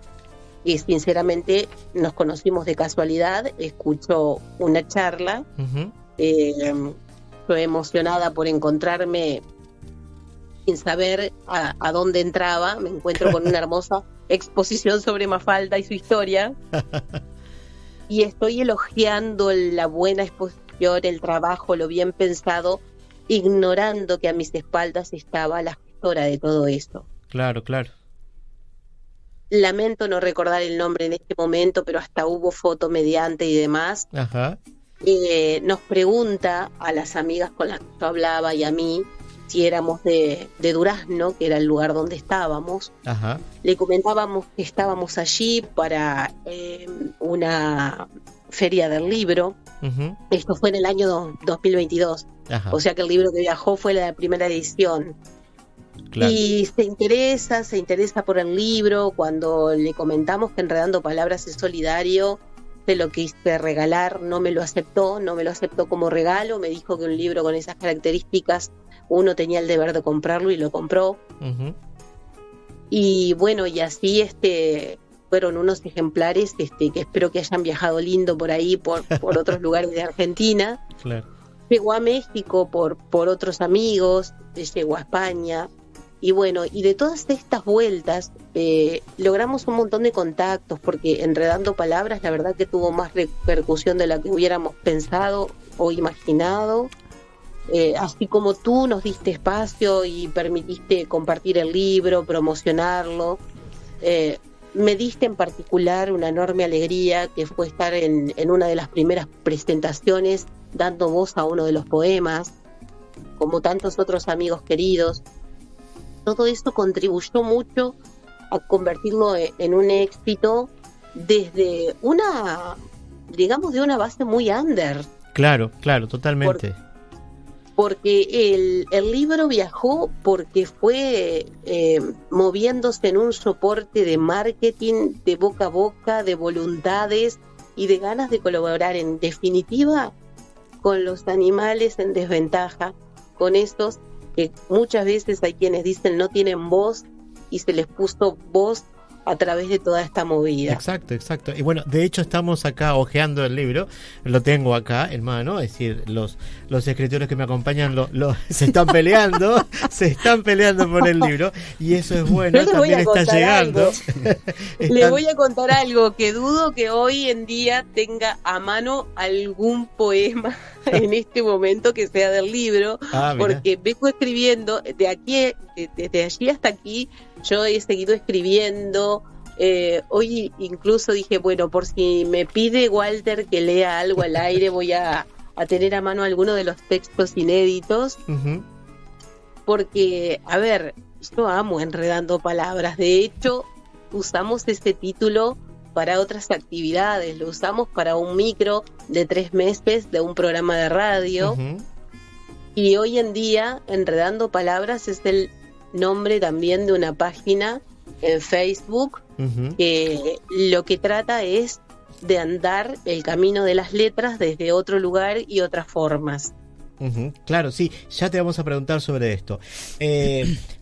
y sinceramente nos conocimos de casualidad, escucho una charla,
Uh-huh.
estoy emocionada por encontrarme sin saber a dónde entraba, me encuentro con una hermosa exposición sobre Mafalda y su historia, y estoy elogiando la buena exposición, el trabajo, lo bien pensado, ignorando que a mis espaldas estaba la gestora de todo esto.
Claro, claro.
Lamento no recordar el nombre en este momento, pero hasta hubo foto mediante y demás.
Ajá.
Nos pregunta a las amigas con las que yo hablaba y a mí si éramos de Durazno, que era el lugar donde estábamos.
Ajá.
Le comentábamos que estábamos allí para una feria del libro.
Uh-huh.
Esto fue en el año 2022.
Ajá.
O sea que el libro que viajó fue la primera edición.
Claro.
Y se interesa por el libro. Cuando le comentamos que Enredando Palabras es solidario, se lo quise regalar, no me lo aceptó como regalo, me dijo que un libro con esas características uno tenía el deber de comprarlo y lo compró.
Uh-huh.
Y bueno, y así fueron unos ejemplares que espero que hayan viajado lindo por ahí, por otros lugares de Argentina.
Claro.
Llegó a México por otros amigos, llegó a España. Y bueno, y de todas estas vueltas logramos un montón de contactos, porque Enredando Palabras la verdad que tuvo más repercusión de la que hubiéramos pensado o imaginado. Así como tú nos diste espacio y permitiste compartir el libro, promocionarlo, me diste en particular una enorme alegría, que fue estar en una de las primeras presentaciones dando voz a uno de los poemas, como tantos otros amigos queridos. Todo esto contribuyó mucho a convertirlo en un éxito desde de una base muy under.
Claro, totalmente.
Porque el libro viajó porque fue moviéndose en un soporte de marketing, de boca a boca, de voluntades y de ganas de colaborar, en definitiva, con los animales en desventaja, con estos que muchas veces hay quienes dicen no tienen voz, y se les puso voz a través de toda esta movida.
Exacto. Y bueno, de hecho estamos acá hojeando el libro, lo tengo acá en mano, es decir, los escritores que me acompañan se están peleando, por el libro, y eso es bueno, también está llegando.
Les voy a contar algo, que dudo que hoy en día tenga a mano algún poema en este momento que sea del libro, porque vengo escribiendo desde allí hasta aquí. Yo he seguido escribiendo. Hoy incluso dije, bueno, por si me pide Walter que lea algo al aire, voy a tener a mano alguno de los textos inéditos. Uh-huh. Porque, a ver, yo amo Enredando Palabras. De hecho, usamos ese título para otras actividades. Lo usamos para un micro de 3 meses de un programa de radio. Uh-huh. Y hoy en día, Enredando Palabras es el nombre también de una página en Facebook, uh-huh, que lo que trata es de andar el camino de las letras desde otro lugar y otras formas.
Uh-huh. Claro, sí, ya te vamos a preguntar sobre esto.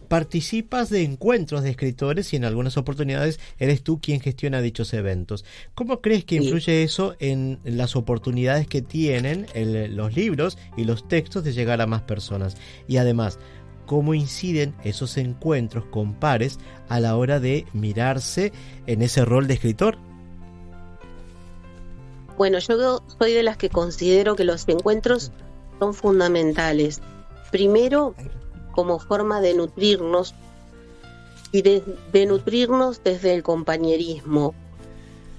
Participas de encuentros de escritores y en algunas oportunidades eres tú quien gestiona dichos eventos. ¿Cómo crees que influye eso en las oportunidades que tienen los libros y los textos de llegar a más personas? Y además, ¿cómo inciden esos encuentros con pares a la hora de mirarse en ese rol de escritor?
Bueno, yo soy de las que considero que los encuentros son fundamentales. Primero, como forma de nutrirnos y de nutrirnos desde el compañerismo.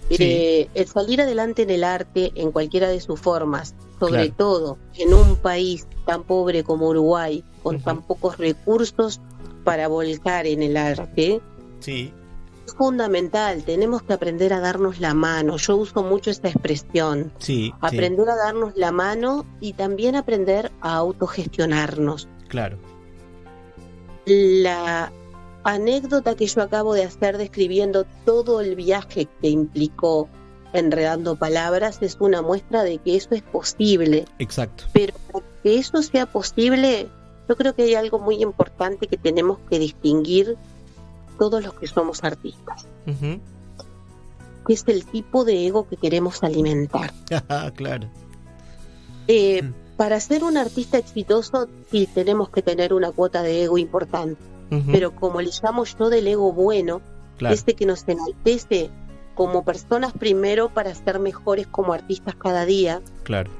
Sí. El salir adelante en el arte, en cualquiera de sus formas, sobre todo en un país tan pobre como Uruguay, con tan pocos recursos para volcar en el arte,
sí,
es fundamental. Tenemos que aprender a darnos la mano. Yo uso mucho esta expresión.
Sí,
aprender a darnos la mano y también aprender a autogestionarnos.
Claro.
La anécdota que yo acabo de hacer describiendo todo el viaje que implicó Enredando Palabras es una muestra de que eso es posible.
Exacto.
Pero para que eso sea posible, yo creo que hay algo muy importante que tenemos que distinguir todos los que somos artistas.
Uh-huh.
Que es el tipo de ego que queremos alimentar.
Claro.
Para ser un artista exitoso, sí tenemos que tener una cuota de ego importante. Uh-huh. Pero como le llamo yo del ego bueno, que nos enaltece como personas primero para ser mejores como artistas cada día.
Claro.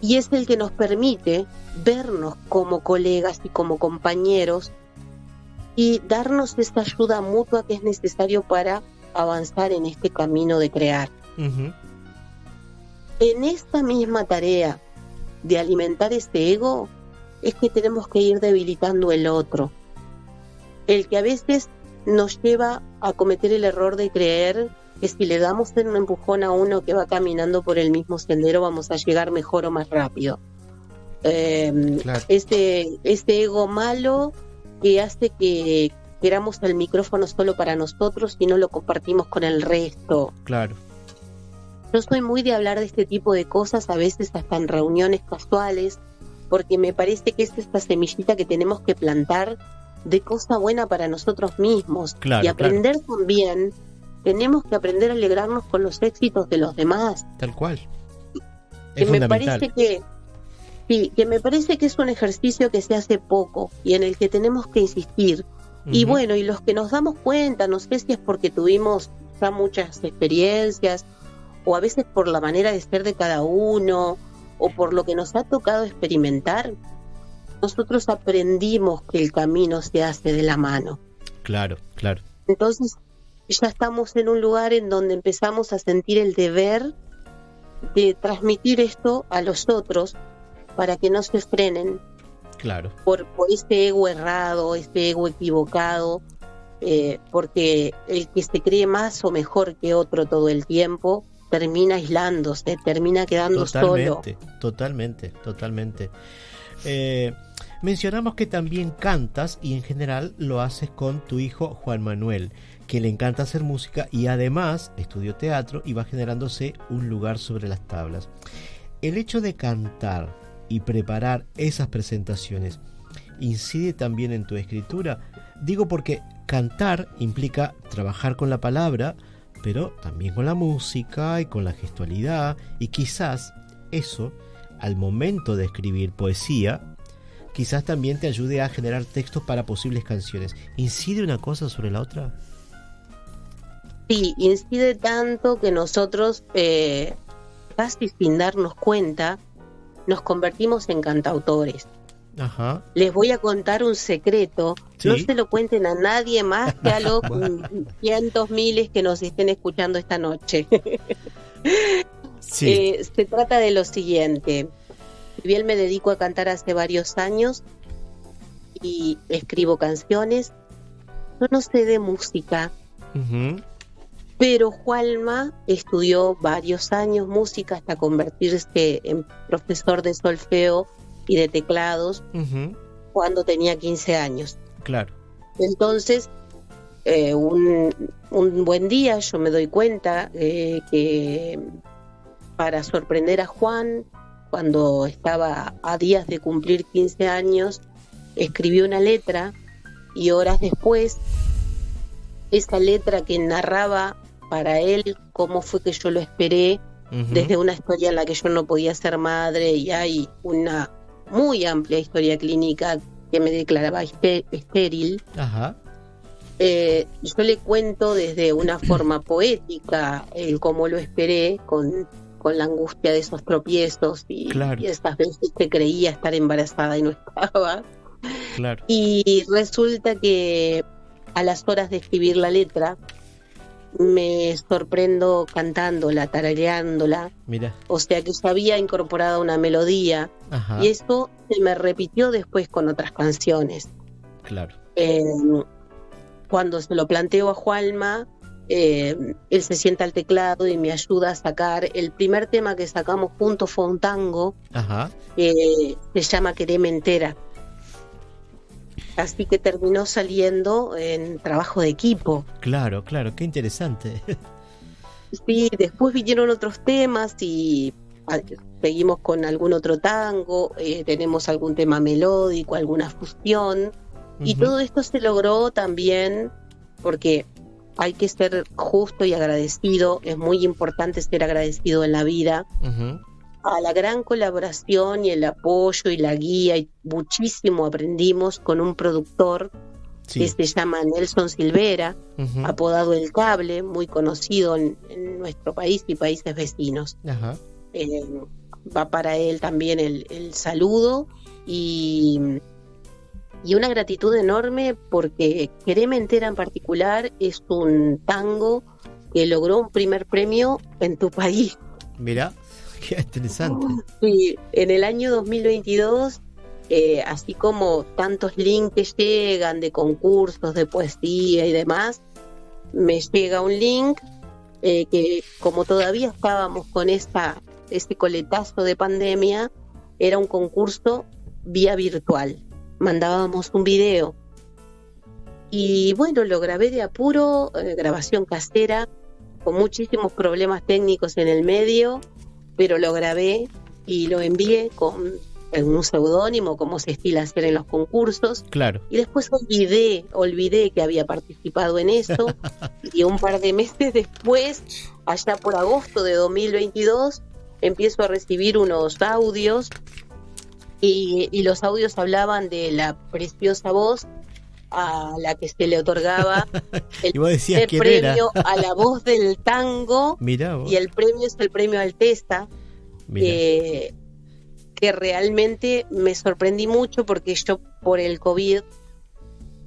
y es el que nos permite vernos como colegas y como compañeros y darnos esta ayuda mutua que es necesario para avanzar en este camino de crear.
Ujú.
En esta misma tarea de alimentar este ego es que tenemos que ir debilitando el otro, el que a veces nos lleva a cometer el error de creer que si le damos un empujón a uno que va caminando por el mismo sendero vamos a llegar mejor o más rápido.
Claro.
Este ego malo que hace que queramos el micrófono solo para nosotros y no lo compartimos con el resto.
Claro.
Yo soy muy de hablar de este tipo de cosas, a veces hasta en reuniones casuales, porque me parece que es esta semillita que tenemos que plantar de cosa buena para nosotros mismos.
Claro,
y aprender también, tenemos que aprender a alegrarnos con los éxitos de los demás.
Tal cual.
Que
Es
me
fundamental.
parece que sí, que me parece que es un ejercicio que se hace poco y en el que tenemos que insistir. Y
Ujú.
bueno, y los que nos damos cuenta, no sé si es porque tuvimos ya muchas experiencias o a veces por la manera de ser de cada uno o por lo que nos ha tocado experimentar, nosotros aprendimos que el camino se hace de la mano.
Claro, claro.
Entonces ya estamos en un lugar en donde empezamos a sentir el deber de transmitir esto a los otros para que no se frenen
Claro.
por este ego errado, este ego equivocado, porque el que se cree más o mejor que otro todo el tiempo termina aislándose, termina quedando solo.
Totalmente. Mencionamos que también cantas y en general lo haces con tu hijo Juan Manuel, que le encanta hacer música y además estudió teatro y va generándose un lugar sobre las tablas. El hecho de cantar y preparar esas presentaciones incide también en tu escritura. Digo porque cantar implica trabajar con la palabra, pero también con la música y con la gestualidad, y quizás eso, al momento de escribir poesía, quizás también te ayude a generar textos para posibles canciones. ¿Incide una cosa sobre la otra?
Sí, incide tanto que nosotros, casi sin darnos cuenta, nos convertimos en cantautores.
Ajá.
Les voy a contar un secreto,
Sí.
no se lo cuenten a nadie más que a los cientos, miles que nos estén escuchando esta noche.
Sí.
Se trata de lo siguiente. Si bien me dedico a cantar hace varios años y escribo canciones, yo no sé de música,
Ujú.
pero Juanma estudió varios años música hasta convertirse en profesor de solfeo y de teclados
Ujú.
cuando tenía 15 años.
Claro.
Entonces, un buen día yo me doy cuenta que para sorprender a Juan, cuando estaba a días de cumplir 15 años, escribió una letra y horas después, esa letra que narraba para él cómo fue que yo lo esperé,
Ujú.
desde una historia en la que yo no podía ser madre y hay una muy amplia historia clínica que me declaraba estéril.
Ajá.
Yo le cuento desde una forma poética el cómo lo esperé con la angustia de esos tropiezos y,
Claro.
y esas veces que creía estar embarazada y no estaba.
Claro.
Y resulta que a las horas de escribir la letra me sorprendo cantándola, tarareándola,
Mira.
o sea que ya había incorporado una melodía
Ajá.
y eso se me repitió después con otras canciones.
Claro.
Cuando se lo planteo a Juanma, él se sienta al teclado y me ayuda a sacar. El primer tema que sacamos juntos fue un tango
Ajá.
que se llama Quereme Entera. Así que terminó saliendo en trabajo de equipo.
Claro, qué interesante.
Sí, después vinieron otros temas y seguimos con algún otro tango, tenemos algún tema melódico, alguna fusión. Y
Ujú.
todo esto se logró también porque hay que ser justo y agradecido, es muy importante ser agradecido en la vida,
Ujú.
a la gran colaboración y el apoyo y la guía, y muchísimo aprendimos con un productor que
Sí.
se llama Nelson Silvera,
Ujú.
apodado El Cable, muy conocido en nuestro país y países vecinos.
Ajá.
va para él también el saludo y una gratitud enorme porque Quereme Entera en particular es un tango que logró un primer premio en tu país.
Mirá, qué interesante.
Sí, en el año 2022, así como tantos links que llegan de concursos de poesía y demás, me llega un link que como todavía estábamos con este coletazo de pandemia, era un concurso vía virtual. Mandábamos un video y bueno, lo grabé de apuro, grabación casera, con muchísimos problemas técnicos en el medio, pero lo grabé y lo envié en un seudónimo, como se estila hacer en los concursos.
Claro.
Y después olvidé que había participado en eso y un par de meses después, allá por agosto de 2022, empiezo a recibir unos audios y los audios hablaban de la preciosa voz a la que se le otorgaba el
Y vos decías quién
premio
era.
a la voz del tango.
Mirá vos.
Y el premio es el premio Alteza, que realmente me sorprendí mucho porque yo por el COVID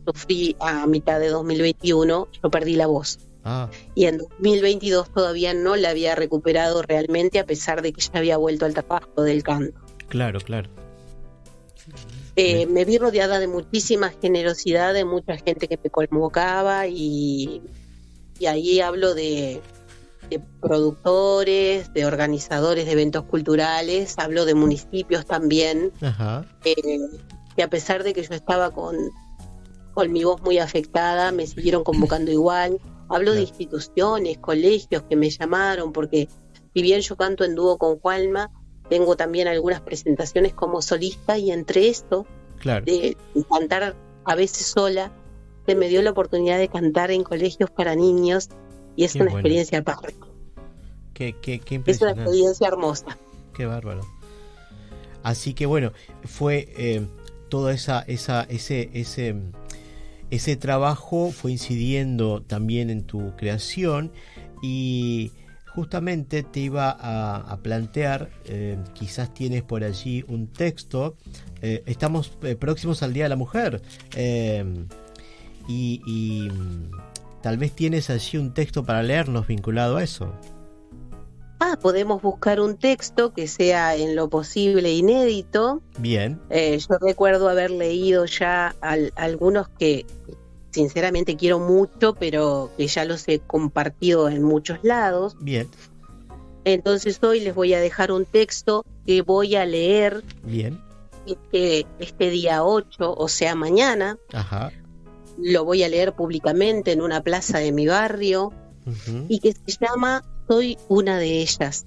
sufrí a mitad de 2021, yo perdí la voz. Y en 2022 todavía no la había recuperado realmente, a pesar de que ya había vuelto al trabajo del canto.
Claro, claro.
Me vi rodeada de muchísima generosidad, de mucha gente que me convocaba y ahí hablo de productores, de organizadores de eventos culturales, hablo de municipios también,
Ajá.
que a pesar de que yo estaba con mi voz muy afectada, me siguieron convocando igual. Hablo de instituciones, colegios que me llamaron, porque si bien yo canto en dúo con Juanma, tengo también algunas presentaciones como solista y entre esto,
Claro.
de cantar a veces sola, se me dio la oportunidad de cantar en colegios para niños y es
Qué
una
bueno.
experiencia aparte.
Qué
Es una
impresionante.
experiencia hermosa.
Qué bárbaro. Así que bueno, fue todo ese trabajo fue incidiendo también en tu creación y justamente te iba a plantear, quizás tienes por allí un texto, estamos próximos al Día de la Mujer y tal vez tienes allí un texto para leernos vinculado a eso.
Podemos buscar un texto que sea en lo posible inédito.
Bien.
Yo recuerdo haber leído ya algunos que sinceramente quiero mucho, pero que ya los he compartido en muchos lados.
Bien.
Entonces hoy les voy a dejar un texto que voy a leer.
Bien.
Este día 8, o sea mañana.
Ajá.
Lo voy a leer públicamente en una plaza de mi barrio.
Uh-huh.
Y que se llama Soy una de ellas.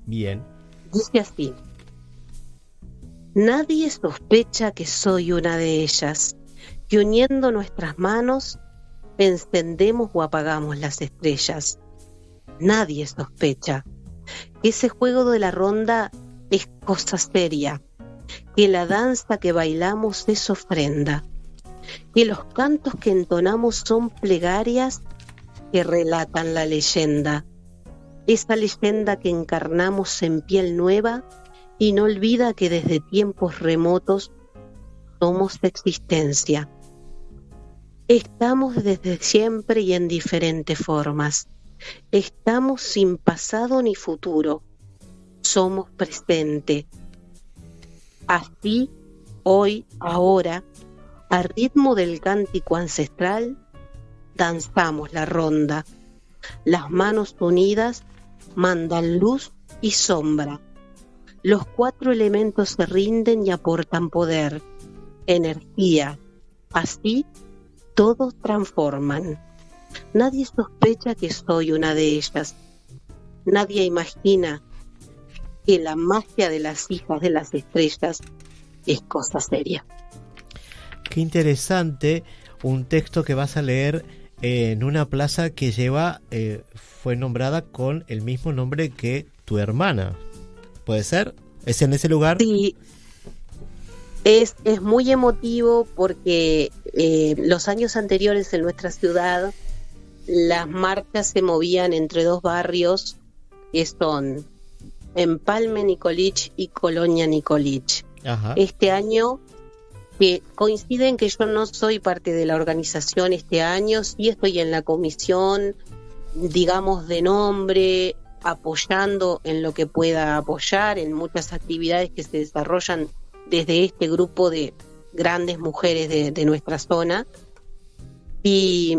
Bien.
Dice así: nadie sospecha que soy una de ellas, que uniendo nuestras manos encendemos o apagamos las estrellas. Nadie sospecha que ese juego de la ronda es cosa seria, que la danza que bailamos es ofrenda, que los cantos que entonamos son plegarias que relatan la leyenda, esa leyenda que encarnamos en piel nueva y no olvida que desde tiempos remotos somos existencia. Estamos desde siempre y en diferentes formas. Estamos sin pasado ni futuro. Somos presente. Así, hoy, ahora, a ritmo del cántico ancestral, danzamos la ronda. Las manos unidas mandan luz y sombra. Los 4 elementos se rinden y aportan poder, energía. Así, todos transforman. Nadie sospecha que soy una de ellas. Nadie imagina que la magia de las hijas de las estrellas es cosa seria.
Qué interesante, un texto que vas a leer en una plaza que fue nombrada con el mismo nombre que tu hermana. ¿Puede ser? ¿Es en ese lugar?
Sí, es muy emotivo porque los años anteriores en nuestra ciudad las marchas se movían entre 2 barrios que son Empalme Nikolić y Colonia Nikolić.
Ajá.
Este año, que coincide en que yo no soy parte de la organización este año, sí estoy en la comisión, digamos, de nombre, apoyando en lo que pueda apoyar, en muchas actividades que se desarrollan desde este grupo de grandes mujeres de nuestra zona. Y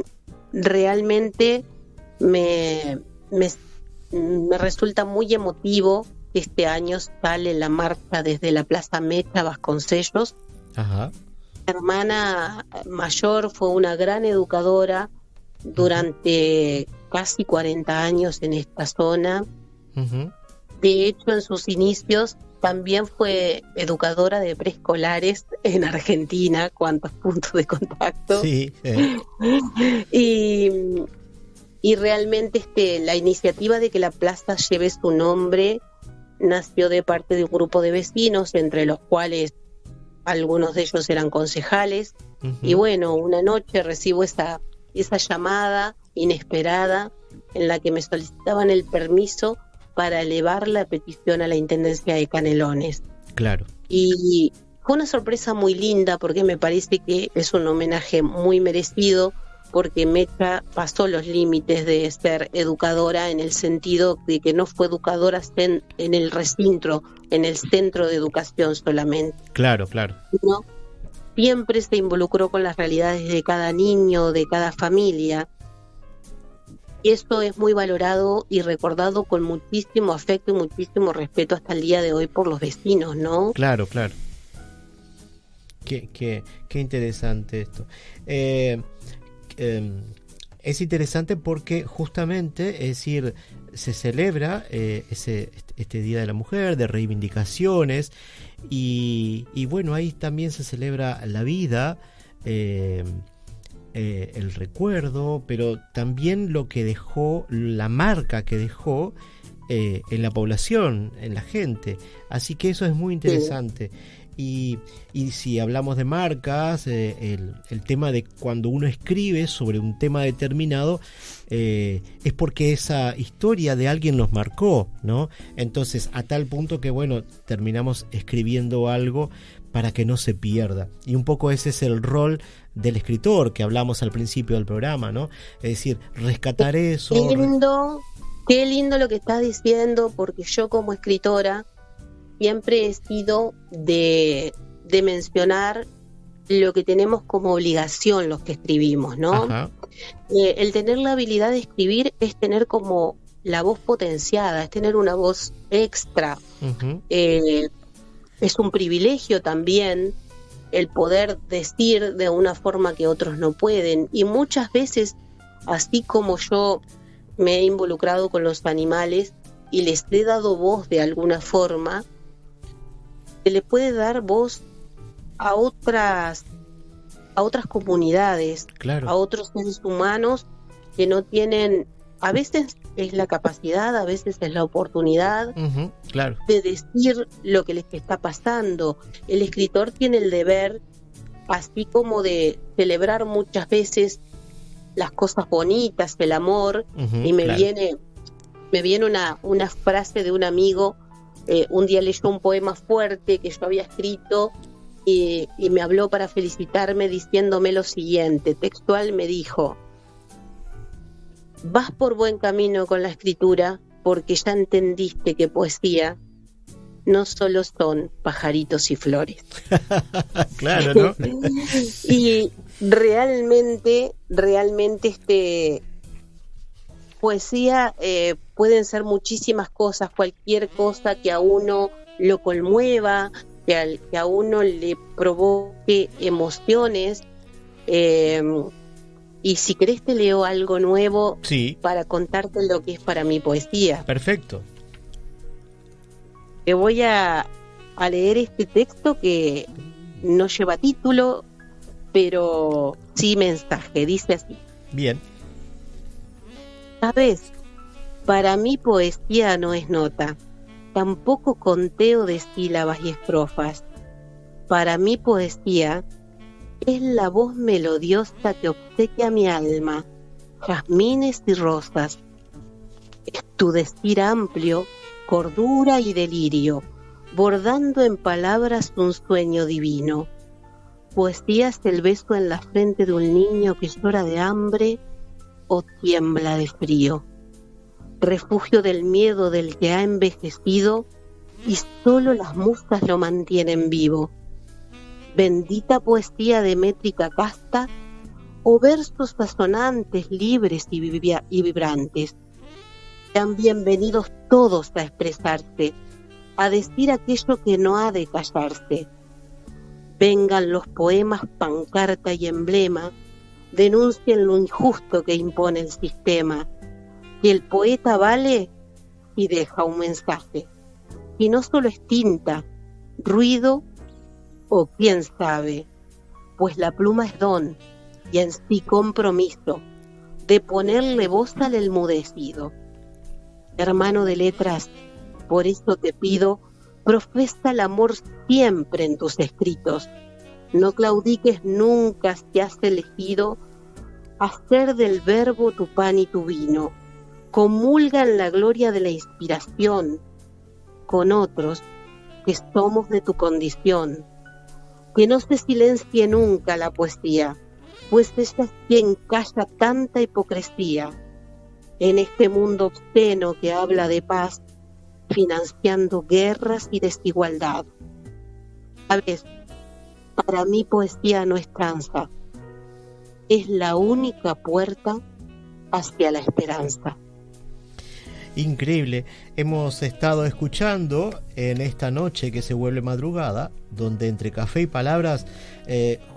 realmente me resulta muy emotivo que este año sale la marcha desde la Plaza Mecha Vasconcellos.
Ajá.
Mi hermana mayor fue una gran educadora durante casi 40 años en esta zona.
Uh-huh.
De hecho, en sus inicios también fue educadora de preescolares en Argentina. ¿Cuántos puntos de contacto?
Sí.
Y realmente la iniciativa de que la plaza lleve su nombre nació de parte de un grupo de vecinos, entre los cuales algunos de ellos eran concejales. Uh-huh. Y bueno, una noche recibo esa llamada inesperada en la que me solicitaban el permiso para elevar la petición a la Intendencia de Canelones.
Claro.
Y fue una sorpresa muy linda porque me parece que es un homenaje muy merecido, porque Mecha pasó los límites de ser educadora en el sentido de que no fue educadora en el recinto, en el centro de educación solamente.
Claro, claro.
¿No? Siempre se involucró con las realidades de cada niño, de cada familia. Y esto es muy valorado y recordado con muchísimo afecto y muchísimo respeto hasta el día de hoy por los vecinos, ¿no?
Claro, claro. Qué interesante esto. Es interesante porque justamente, es decir, se celebra este Día de la Mujer, de reivindicaciones, y bueno, ahí también se celebra la vida, el recuerdo, pero también lo que dejó, la marca que dejó en la población, en la gente. Así que eso es muy interesante. Y si hablamos de marcas, el tema de cuando uno escribe sobre un tema determinado, es porque esa historia de alguien nos marcó, ¿no? Entonces, a tal punto que, bueno, terminamos escribiendo algo para que no se pierda. Y un poco ese es el rol del escritor que hablamos al principio del programa, ¿no? Es decir, rescatar eso.
Qué lindo lo que estás diciendo, porque yo como escritora siempre he sido de mencionar lo que tenemos como obligación los que escribimos, ¿no? El tener la habilidad de escribir es tener como la voz potenciada, es tener una voz extra. Uh-huh. Es un privilegio también el poder decir de una forma que otros no pueden. Y muchas veces, así como yo me he involucrado con los animales y les he dado voz de alguna forma, se le puede dar voz a otras comunidades, claro, a otros seres humanos que no tienen, a veces es la capacidad, a veces es la oportunidad, uh-huh, claro, de decir lo que les está pasando. El escritor tiene el deber, así como de celebrar muchas veces las cosas bonitas, el amor, uh-huh, y me viene una frase de un amigo. Un día leyó un poema fuerte que yo había escrito y me habló para felicitarme diciéndome lo siguiente. Textual me dijo: vas por buen camino con la escritura porque ya entendiste que poesía no solo son pajaritos y flores.
Claro, ¿no?
Y realmente poesía pueden ser muchísimas cosas, cualquier cosa que a uno lo conmueva, que a uno le provoque emociones. Y si querés te leo algo nuevo, sí, para contarte lo que es para mí poesía.
Perfecto.
Te voy a leer este texto que no lleva título, pero sí mensaje. Dice así.
Bien.
¿Sabes? Para mí poesía no es nota, tampoco conteo de sílabas y estrofas. Para mí poesía es la voz melodiosa que obsequia mi alma, jazmines y rosas. Es tu decir amplio cordura y delirio, bordando en palabras un sueño divino. Poesía es el beso en la frente de un niño que llora de hambre o tiembla de frío. Refugio del miedo del que ha envejecido y solo las musas lo mantienen vivo. Bendita poesía de métrica casta o versos asonantes, libres y vibrantes. Sean bienvenidos todos a expresarse, a decir aquello que no ha de callarse. Vengan los poemas pancarta y emblema, denuncien lo injusto que impone el sistema. Que el poeta vale y deja un mensaje, y no solo es tinta, ruido o quién sabe, pues la pluma es don y en sí compromiso de ponerle voz al enmudecido. Hermano de letras, por eso te pido, profesa el amor siempre en tus escritos. No claudiques nunca si has elegido hacer del verbo tu pan y tu vino. Comulga en la gloria de la inspiración con otros que somos de tu condición. Que no se silencie nunca la poesía, pues ella es quien calla tanta hipocresía en este mundo obsceno que habla de paz, financiando guerras y desigualdad. ¿Sabes? Para mí poesía no es tranza, es la única puerta hacia la esperanza.
Increíble. Hemos estado escuchando en esta noche que se vuelve madrugada, donde entre café y palabras,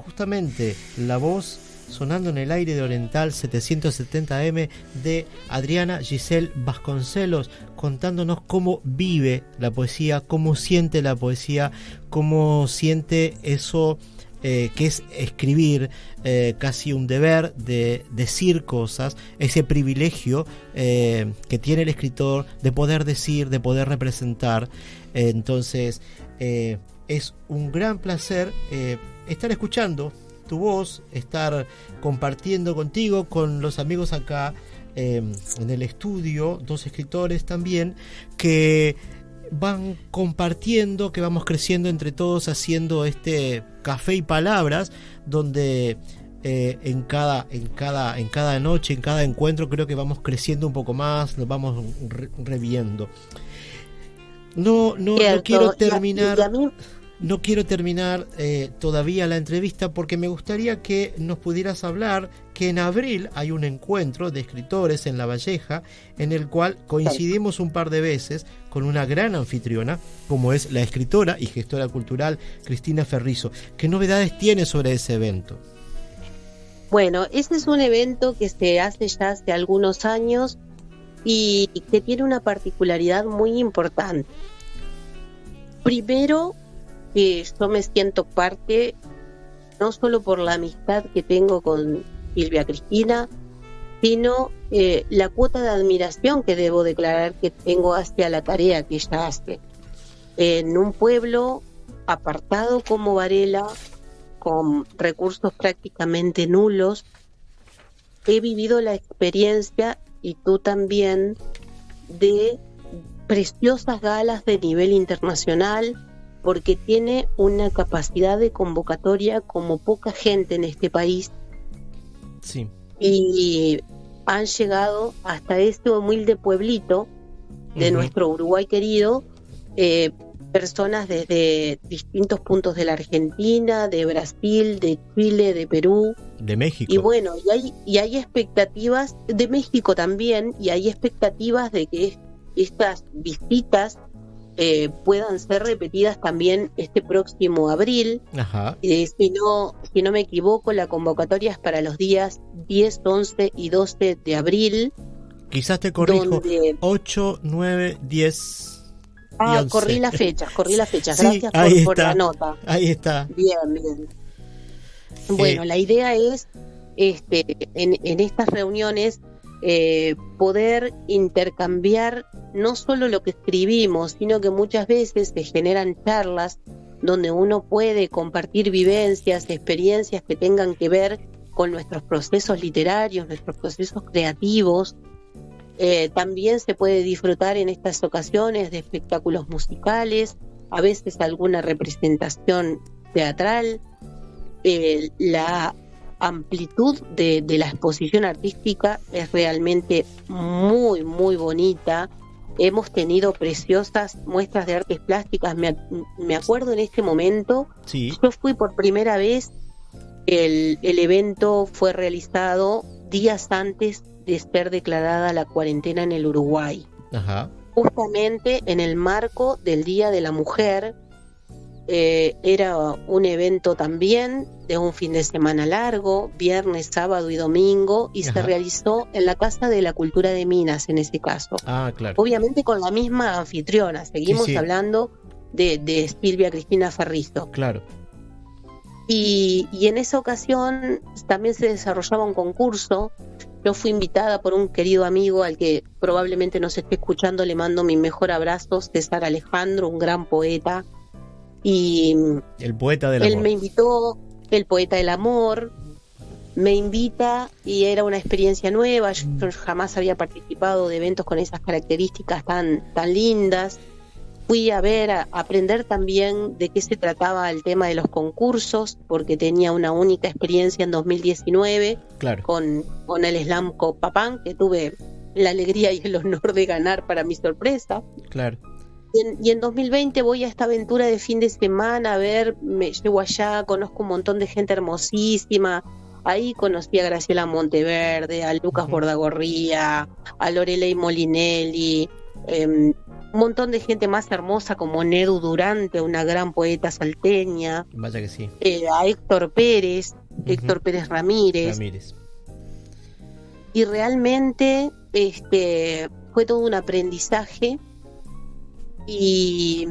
justamente la voz sonando en el aire de Oriental 770M de Adriana Giselle Vasconcelos, contándonos cómo vive la poesía, cómo siente la poesía, cómo siente eso que es escribir, casi un deber de decir cosas, ese privilegio que tiene el escritor de poder decir, de poder representar. Entonces es un gran placer estar escuchando tu voz, estar compartiendo contigo, con los amigos acá en el estudio, dos escritores también que van compartiendo, que vamos creciendo entre todos haciendo este café y palabras, donde en cada noche, en cada encuentro, creo que vamos creciendo un poco más, nos vamos reviendo. No quiero terminar. No quiero terminar todavía la entrevista porque me gustaría que nos pudieras hablar que en abril hay un encuentro de escritores en La Valleja en el cual coincidimos un par de veces con una gran anfitriona como es la escritora y gestora cultural Cristina Ferrizo. ¿Qué novedades tiene sobre ese evento?
Bueno, ese es un evento que se hace ya hace algunos años y que tiene una particularidad muy importante. Primero, que yo me siento parte, no solo por la amistad que tengo con Silvia Cristina, sino la cuota de admiración que debo declarar que tengo hacia la tarea que ella hace. En un pueblo apartado como Varela, con recursos prácticamente nulos, he vivido la experiencia, y tú también, de preciosas galas de nivel internacional, porque tiene una capacidad de convocatoria como poca gente en este país.
Sí.
Y han llegado hasta este humilde pueblito de nuestro Uruguay querido, personas desde distintos puntos de la Argentina, de Brasil, de Chile, de Perú,
de México.
Y bueno, y hay expectativas de México también, y hay expectativas de que estas visitas puedan ser repetidas también este próximo abril.
Ajá.
Si no me equivoco, la convocatoria es para los días 10, 11 y 12 de abril.
Quizás te corrijo, 8, 9, 10 y 11.
Corrí las fechas,
sí,
gracias por la nota.
Ahí está.
Bien. Bueno, la idea es en estas reuniones poder intercambiar no solo lo que escribimos, sino que muchas veces se generan charlas donde uno puede compartir vivencias, experiencias que tengan que ver con nuestros procesos literarios, nuestros procesos creativos, También se puede disfrutar en estas ocasiones de espectáculos musicales, a veces alguna representación teatral. La amplitud de la exposición artística es realmente muy, muy bonita. Hemos tenido preciosas muestras de artes plásticas. Me acuerdo en este momento,
Sí.
yo fui por primera vez, el evento fue realizado días antes de ser declarada la cuarentena en el Uruguay,
Ajá.
justamente en el marco del Día de la Mujer. Era un evento también de un fin de semana largo, viernes, sábado y domingo, y se
Ajá.
realizó en la Casa de la Cultura de Minas en ese caso.
Ah, claro.
Obviamente con la misma anfitriona, seguimos
Sí, sí.
hablando de Silvia Cristina Ferrizo.
Claro.
Y en esa ocasión también se desarrollaba un concurso. Yo fui invitada por un querido amigo al que probablemente nos esté escuchando, le mando mi mejor abrazo, César Alejandro, un gran poeta. Y
El poeta del
él
amor.
me invitó, el poeta del amor, me invita y era una experiencia nueva. Yo jamás había participado de eventos con esas características tan lindas. Fui a ver, a aprender también de qué se trataba el tema de los concursos, porque tenía una única experiencia en 2019
Claro.
con el Slam Copapán, que tuve la alegría y el honor de ganar para mi sorpresa.
Claro.
Y en 2020 voy a esta aventura de fin de semana, a ver, me llego allá, conozco un montón de gente hermosísima. Ahí conocí a Graciela Monteverde, a Lucas Bordagorría, a Lorelei Molinelli, un montón de gente más hermosa como Neru Durante, una gran poeta salteña,
Vaya que sí.
a Héctor Pérez,
Ujú.
Héctor Pérez Ramírez.
Ramírez.
Y realmente fue todo un aprendizaje. Y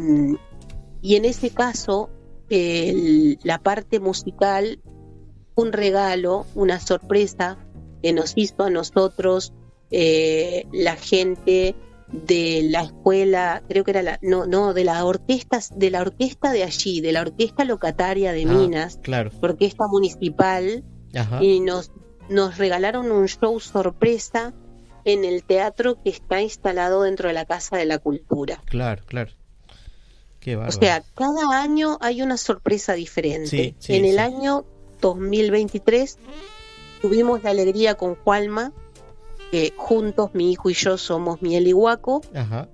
en ese caso, la parte musical, un regalo, una sorpresa que nos hizo a nosotros la gente de la escuela, creo que era de la orquesta de allí, de la orquesta locataria de Minas,
Claro.
orquesta municipal,
Ajá.
y nos regalaron un show sorpresa en el teatro que está instalado dentro de la Casa de la Cultura.
Claro, claro. Qué
O
bárbaro.
sea, cada año hay una sorpresa diferente.
Sí, sí,
en el
sí.
año 2023 tuvimos la alegría con Juanma, que juntos, mi hijo y yo, somos Miel y Guaco,
Ajá.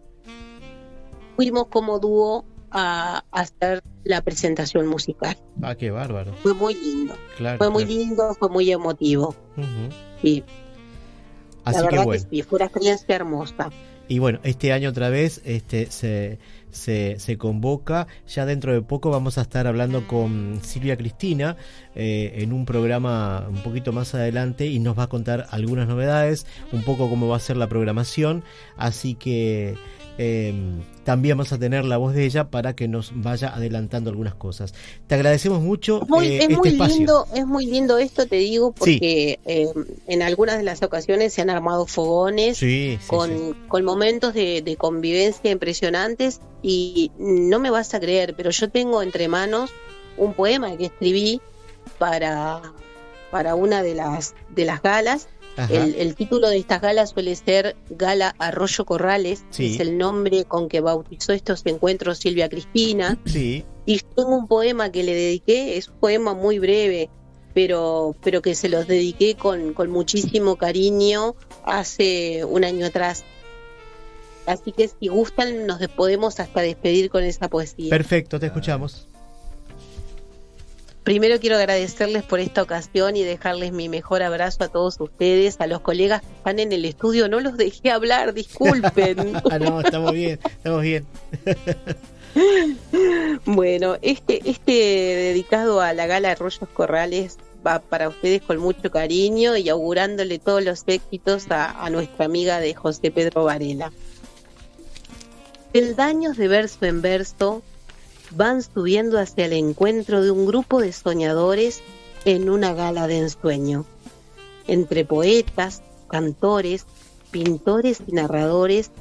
fuimos como dúo a hacer la presentación musical.
Ah, qué bárbaro.
Fue muy lindo,
Claro.
fue muy
claro.
lindo, fue muy emotivo.
Ujú.
Y
Así
la
que
verdad
bueno.
que sí, fue una experiencia hermosa.
Y bueno, este año otra vez se convoca. Ya dentro de poco vamos a estar hablando con Silvia Cristina en un programa un poquito más adelante y nos va a contar algunas novedades, un poco cómo va a ser la programación. Así que también vamos a tener la voz de ella para que nos vaya adelantando algunas cosas. Te agradecemos mucho
Es
este espacio.
es muy lindo esto, te digo, porque en algunas de las ocasiones se han armado fogones
Sí, sí,
con,
sí.
con momentos de convivencia impresionantes, y no me vas a creer, pero yo tengo entre manos un poema que escribí para una de las galas.
Ajá.
El título de estas galas suele ser Gala Arroyo Corrales,
Sí.
es el nombre con que bautizó estos encuentros Silvia Cristina.
Sí.
Y tengo un poema que le dediqué, es un poema muy breve, pero que se los dediqué con muchísimo cariño hace un año atrás. Así que si gustan nos podemos hasta despedir con esa poesía.
Perfecto, te escuchamos.
Primero quiero agradecerles por esta ocasión y dejarles mi mejor abrazo a todos ustedes, a los colegas que están en el estudio. No los dejé hablar, disculpen.
Ah, no, estamos bien, estamos bien.
Bueno, este dedicado a la Gala Arroyos Corrales va para ustedes con mucho cariño y augurándole todos los éxitos a nuestra amiga de José Pedro Varela. Peldaños de verso en verso van subiendo hacia el encuentro de un grupo de soñadores en una gala de ensueño. Entre poetas, cantores, pintores y narradores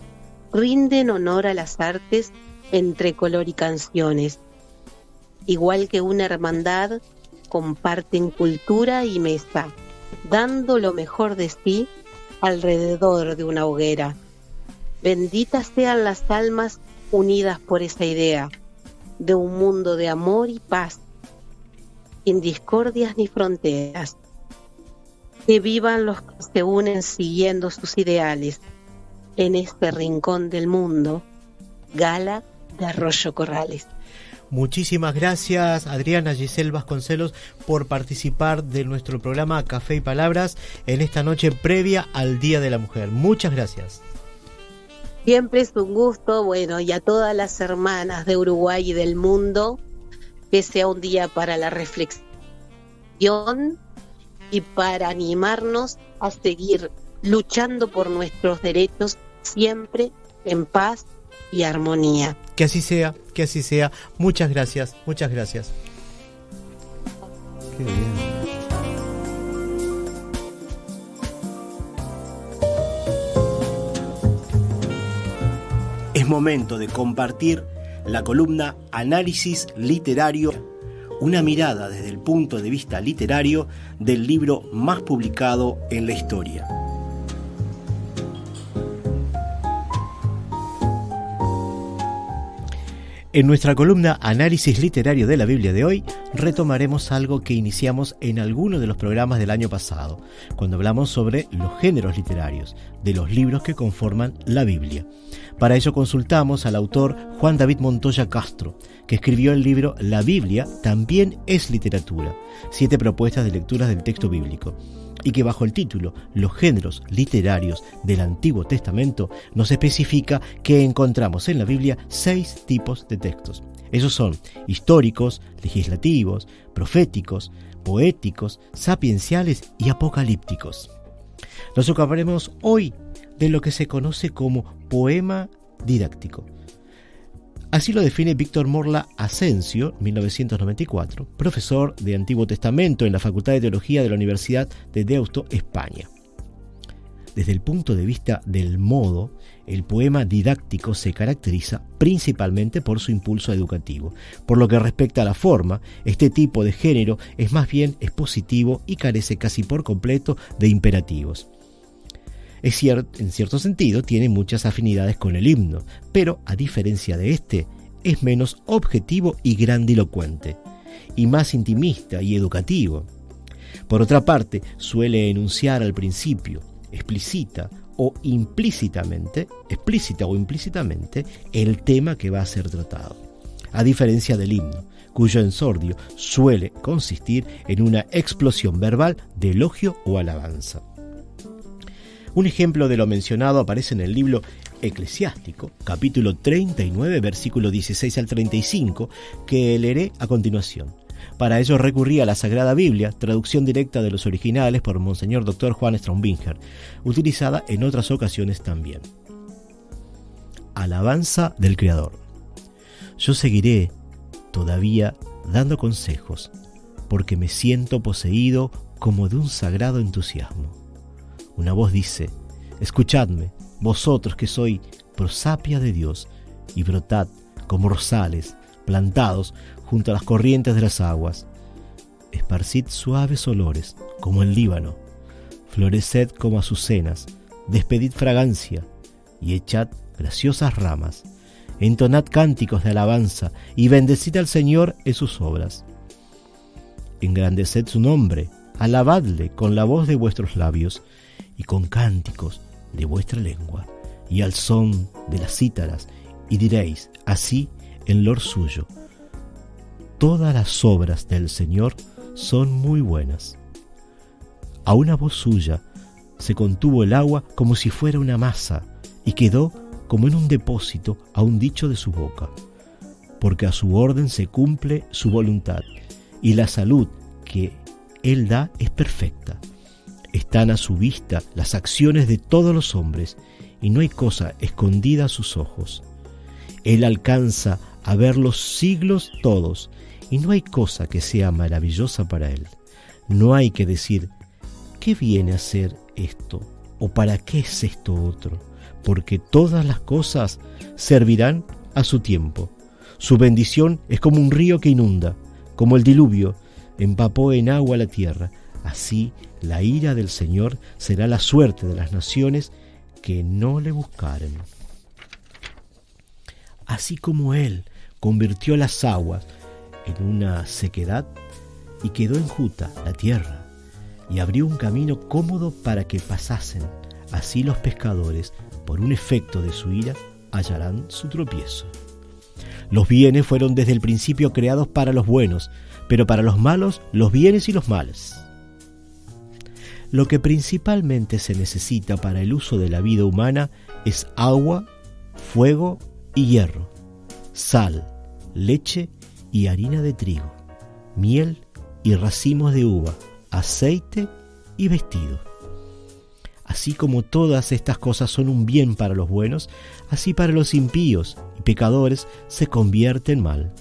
rinden honor a las artes entre color y canciones. Igual que una hermandad, comparten cultura y mesa, dando lo mejor de sí alrededor de una hoguera. Benditas sean las almas unidas por esa idea de un mundo de amor y paz, sin discordias ni fronteras. Que vivan los que se unen siguiendo sus ideales en este rincón del mundo. Gala de Arroyo Corrales.
Muchísimas gracias, Adriana Giselle Vasconcelos, por participar de nuestro programa Café y Palabras en esta noche previa al Día de la Mujer. Muchas gracias.
Siempre es un gusto, bueno, y a todas las hermanas de Uruguay y del mundo, que sea un día para la reflexión y para animarnos a seguir luchando por nuestros derechos, siempre en paz y armonía.
Que así sea, que así sea. Muchas gracias, muchas gracias.
Qué bien.
Es momento de compartir la columna Análisis Literario, una mirada desde el punto de vista literario del libro más publicado en la historia. En nuestra columna Análisis Literario de la Biblia de hoy, retomaremos algo que iniciamos en alguno de los programas del año pasado, cuando hablamos sobre los géneros literarios, de los libros que conforman la Biblia. Para ello consultamos al autor Juan David Montoya Castro, que escribió el libro La Biblia también es literatura, 7 propuestas de lecturas del texto bíblico, y que bajo el título Los géneros literarios del Antiguo Testamento nos especifica que encontramos en la Biblia 6 tipos de textos. Esos son históricos, legislativos, proféticos, poéticos, sapienciales y apocalípticos. Nos ocuparemos hoy de lo que se conoce como poema didáctico. Así lo define Víctor Morla Asensio, 1994, profesor de Antiguo Testamento en la Facultad de Teología de la Universidad de Deusto, España. Desde el punto de vista del modo, el poema didáctico se caracteriza principalmente por su impulso educativo. Por lo que respecta a la forma, este tipo de género es más bien expositivo y carece casi por completo de imperativos. Es cierto, en cierto sentido, tiene muchas afinidades con el himno, pero a diferencia de este, es menos objetivo y grandilocuente, y más intimista y educativo. Por otra parte, suele enunciar al principio, explícita o implícitamente, el tema que va a ser tratado, a diferencia del himno, cuyo ensordio suele consistir en una explosión verbal de elogio o alabanza. Un ejemplo de lo mencionado aparece en el libro Eclesiástico, capítulo 39, versículo 16 al 35, que leeré a continuación. Para ello recurrí a la Sagrada Biblia, traducción directa de los originales por Monseñor Dr. Juan Strombinger, utilizada en otras ocasiones también. Alabanza del Creador. Yo seguiré todavía dando consejos, porque me siento poseído como de un sagrado entusiasmo. Una voz dice: escuchadme, vosotros que sois prosapia de Dios, y brotad como rosales plantados junto a las corrientes de las aguas. Esparcid suaves olores como el Líbano, floreced como azucenas, despedid fragancia y echad graciosas ramas. Entonad cánticos de alabanza y bendecid al Señor en sus obras. Engrandeced su nombre, alabadle con la voz de vuestros labios y con cánticos de vuestra lengua, y al son de las cítaras, y diréis así en loor suyo: todas las obras del Señor son muy buenas. A una voz suya se contuvo el agua como si fuera una masa, y quedó como en un depósito a un dicho de su boca, porque a su orden se cumple su voluntad, y la salud que Él da es perfecta. Están a su vista las acciones de todos los hombres, y no hay cosa escondida a sus ojos. Él alcanza a ver los siglos todos, y no hay cosa que sea maravillosa para Él. No hay que decir: ¿qué viene a ser esto? ¿O para qué es esto otro? Porque todas las cosas servirán a su tiempo. Su bendición es como un río que inunda, como el diluvio empapó en agua la tierra. Así la ira del Señor será la suerte de las naciones que no le buscaren. Así como Él convirtió las aguas en una sequedad y quedó enjuta la tierra y abrió un camino cómodo para que pasasen, así los pescadores, por un efecto de su ira, hallarán su tropiezo. Los bienes fueron desde el principio creados para los buenos, pero para los malos los bienes y los males. Lo que principalmente se necesita para el uso de la vida humana es agua, fuego y hierro, sal, leche y harina de trigo, miel y racimos de uva, aceite y vestido. Así como todas estas cosas son un bien para los buenos, así para los impíos y pecadores se convierte en mal.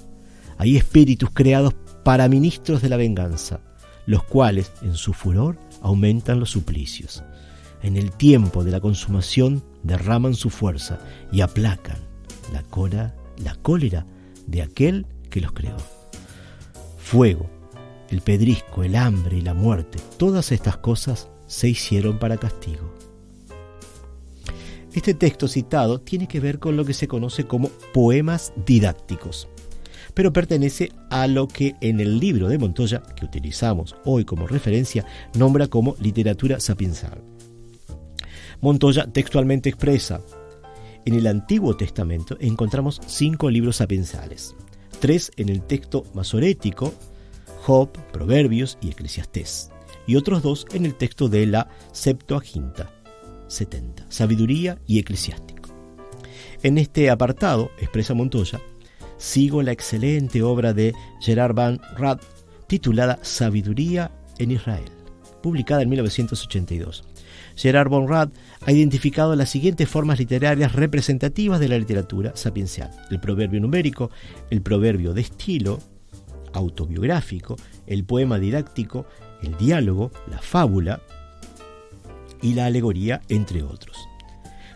Hay espíritus creados para ministros de la venganza, los cuales en su furor aumentan los suplicios. En el tiempo de la consumación derraman su fuerza y aplacan la cólera de aquel que los creó. Fuego, el pedrisco, el hambre y la muerte, todas estas cosas se hicieron para castigo. Este texto citado tiene que ver con lo que se conoce como poemas didácticos, pero pertenece a lo que en el libro de Montoya, que utilizamos hoy como referencia, nombra como literatura sapiensal. Montoya textualmente expresa: en el Antiguo Testamento encontramos 5 libros sapiensales, 3 en el texto masorético, Job, Proverbios y Eclesiastés, y otros 2 en el texto de la Septuaginta, 70, Sabiduría y Eclesiástico. En este apartado, expresa Montoya, sigo la excelente obra de Gerard Van Rad titulada Sabiduría en Israel, publicada en 1982. Gerard Van Rad ha identificado las siguientes formas literarias representativas de la literatura sapiencial: el proverbio numérico, el proverbio de estilo autobiográfico, el poema didáctico, el diálogo, la fábula y la alegoría, entre otros.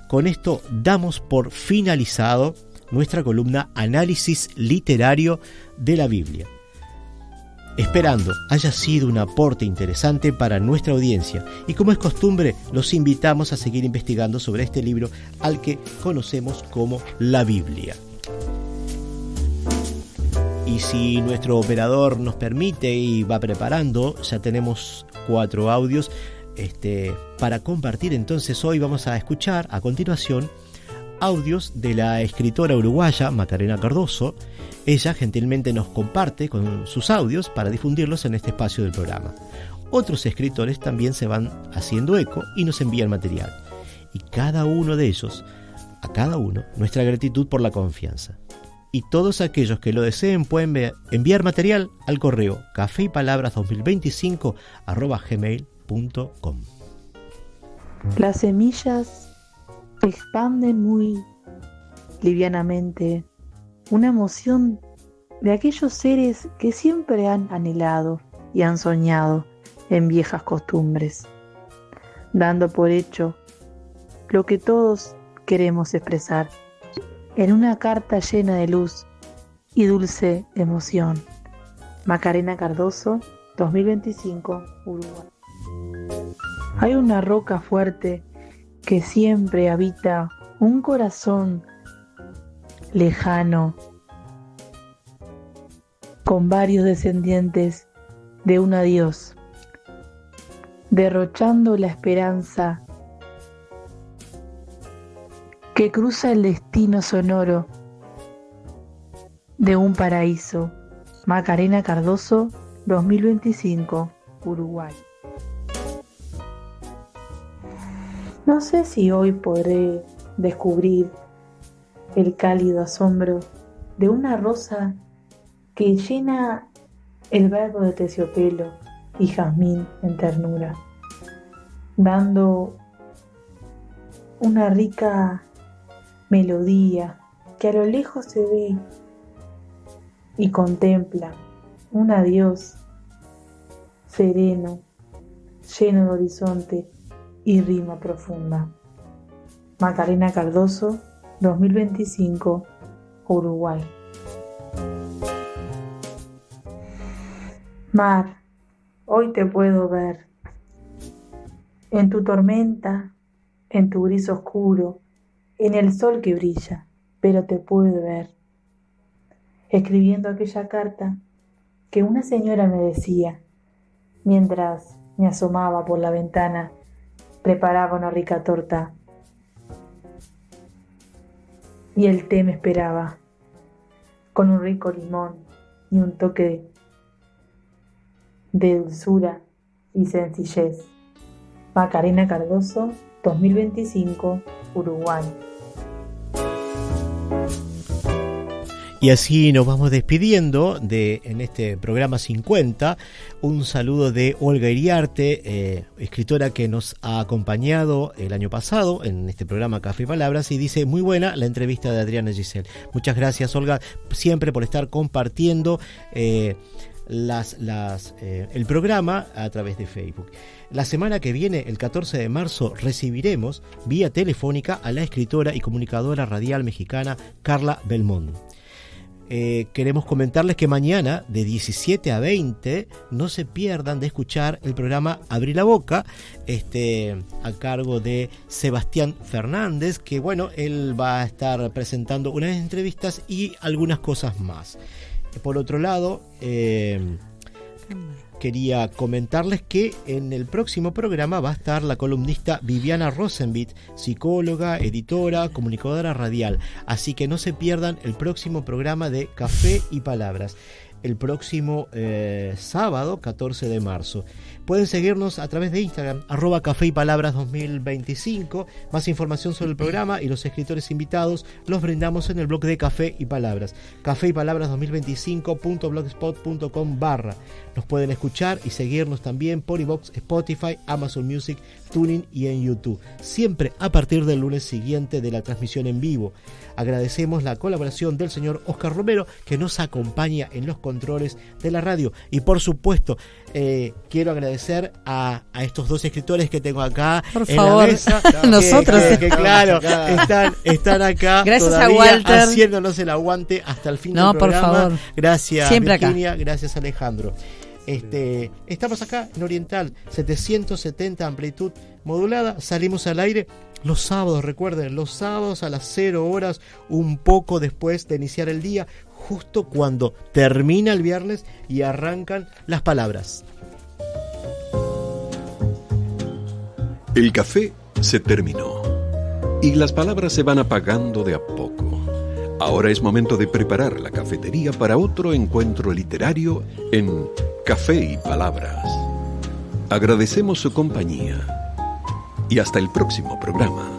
Con esto damos por finalizado nuestra columna Análisis Literario de la Biblia, esperando haya sido un aporte interesante para nuestra audiencia, y como es costumbre los invitamos a seguir investigando sobre este libro al que conocemos como la Biblia. Y si nuestro operador nos permite y va preparando, ya tenemos 4 audios para compartir. Entonces hoy vamos a escuchar a continuación audios de la escritora uruguaya Macarena Cardoso. Ella gentilmente nos comparte con sus audios para difundirlos en este espacio del programa. Otros escritores también se van haciendo eco y nos envían material. Y cada uno de ellos, a cada uno, nuestra gratitud por la confianza. Y todos aquellos que lo deseen pueden enviar material al correo cafeypalabras2025@gmail.com.
Las semillas expanden muy livianamente una emoción de aquellos seres que siempre han anhelado y han soñado en viejas costumbres, dando por hecho lo que todos queremos expresar en una carta llena de luz y dulce emoción. Macarena Cardoso, 2025, Uruguay. Hay una roca fuerte que siempre habita un corazón lejano, con varios descendientes de un adiós, derrochando la esperanza que cruza el destino sonoro de un paraíso. Macarena Cardoso, 2025, Uruguay. No sé si hoy podré descubrir el cálido asombro de una rosa que llena el verbo de terciopelo y jazmín en ternura, dando una rica melodía que a lo lejos se ve y contempla un adiós sereno, lleno de horizonte y rima profunda. Macarena Cardoso, 2025, Uruguay. Mar, Hoy te puedo ver. En tu tormenta, en tu gris oscuro, en el sol que brilla, pero te pude ver. Escribiendo aquella carta que una señora me decía, mientras me asomaba por la ventana, preparaba una rica torta. Y el té me esperaba, con un rico limón y un toque de dulzura y sencillez. Macarena Cardoso, 2025, Uruguay.
Y así nos vamos despidiendo en este programa 50. Un saludo de Olga Iriarte, escritora que nos ha acompañado el año pasado en este programa Café y Palabras, y dice: muy buena la entrevista de Adriana Giselle. Muchas gracias, Olga, siempre por estar compartiendo el programa a través de Facebook. La semana que viene, el 14 de marzo, recibiremos vía telefónica a la escritora y comunicadora radial mexicana Carla Belmont. Queremos comentarles que mañana de 17 a 20 no se pierdan de escuchar el programa Abrí la Boca, a cargo de Sebastián Fernández, que bueno, él va a estar presentando unas entrevistas y algunas cosas más. Por otro lado, quería comentarles que en el próximo programa va a estar la columnista Viviana Rosenbit, psicóloga, editora, comunicadora radial. Así que no se pierdan el próximo programa de Café y Palabras, el próximo sábado 14 de marzo. Pueden seguirnos a través de Instagram, @Café y Palabras 2025. Más información sobre el programa y los escritores invitados los brindamos en el blog de Café y Palabras, cafeypalabras2025.blogspot.com/. Nos pueden escuchar y seguirnos también por iVoox, Spotify, Amazon Music, TuneIn y en YouTube, siempre a partir del lunes siguiente de la transmisión en vivo. Agradecemos la colaboración del señor Oscar Romero, que nos acompaña en los controles de la radio. Y por supuesto, quiero agradecer a estos dos escritores que tengo acá
por
en
favor,
la mesa.
nosotros
que claro, están acá.
Gracias
todavía
a Walter,
haciéndonos el aguante hasta el fin del programa.
Por favor.
Gracias,
siempre
Virginia,
acá.
Gracias, Alejandro. Estamos acá en Oriental 770 amplitud modulada. Salimos al aire los sábados, recuerden, los sábados a las 0 horas, un poco después de iniciar el día, justo cuando termina el viernes y arrancan las palabras.
El café se terminó y las palabras se van apagando de a poco. Ahora es momento de preparar la cafetería para otro encuentro literario en Café y Palabras. Agradecemos su compañía y hasta el próximo programa.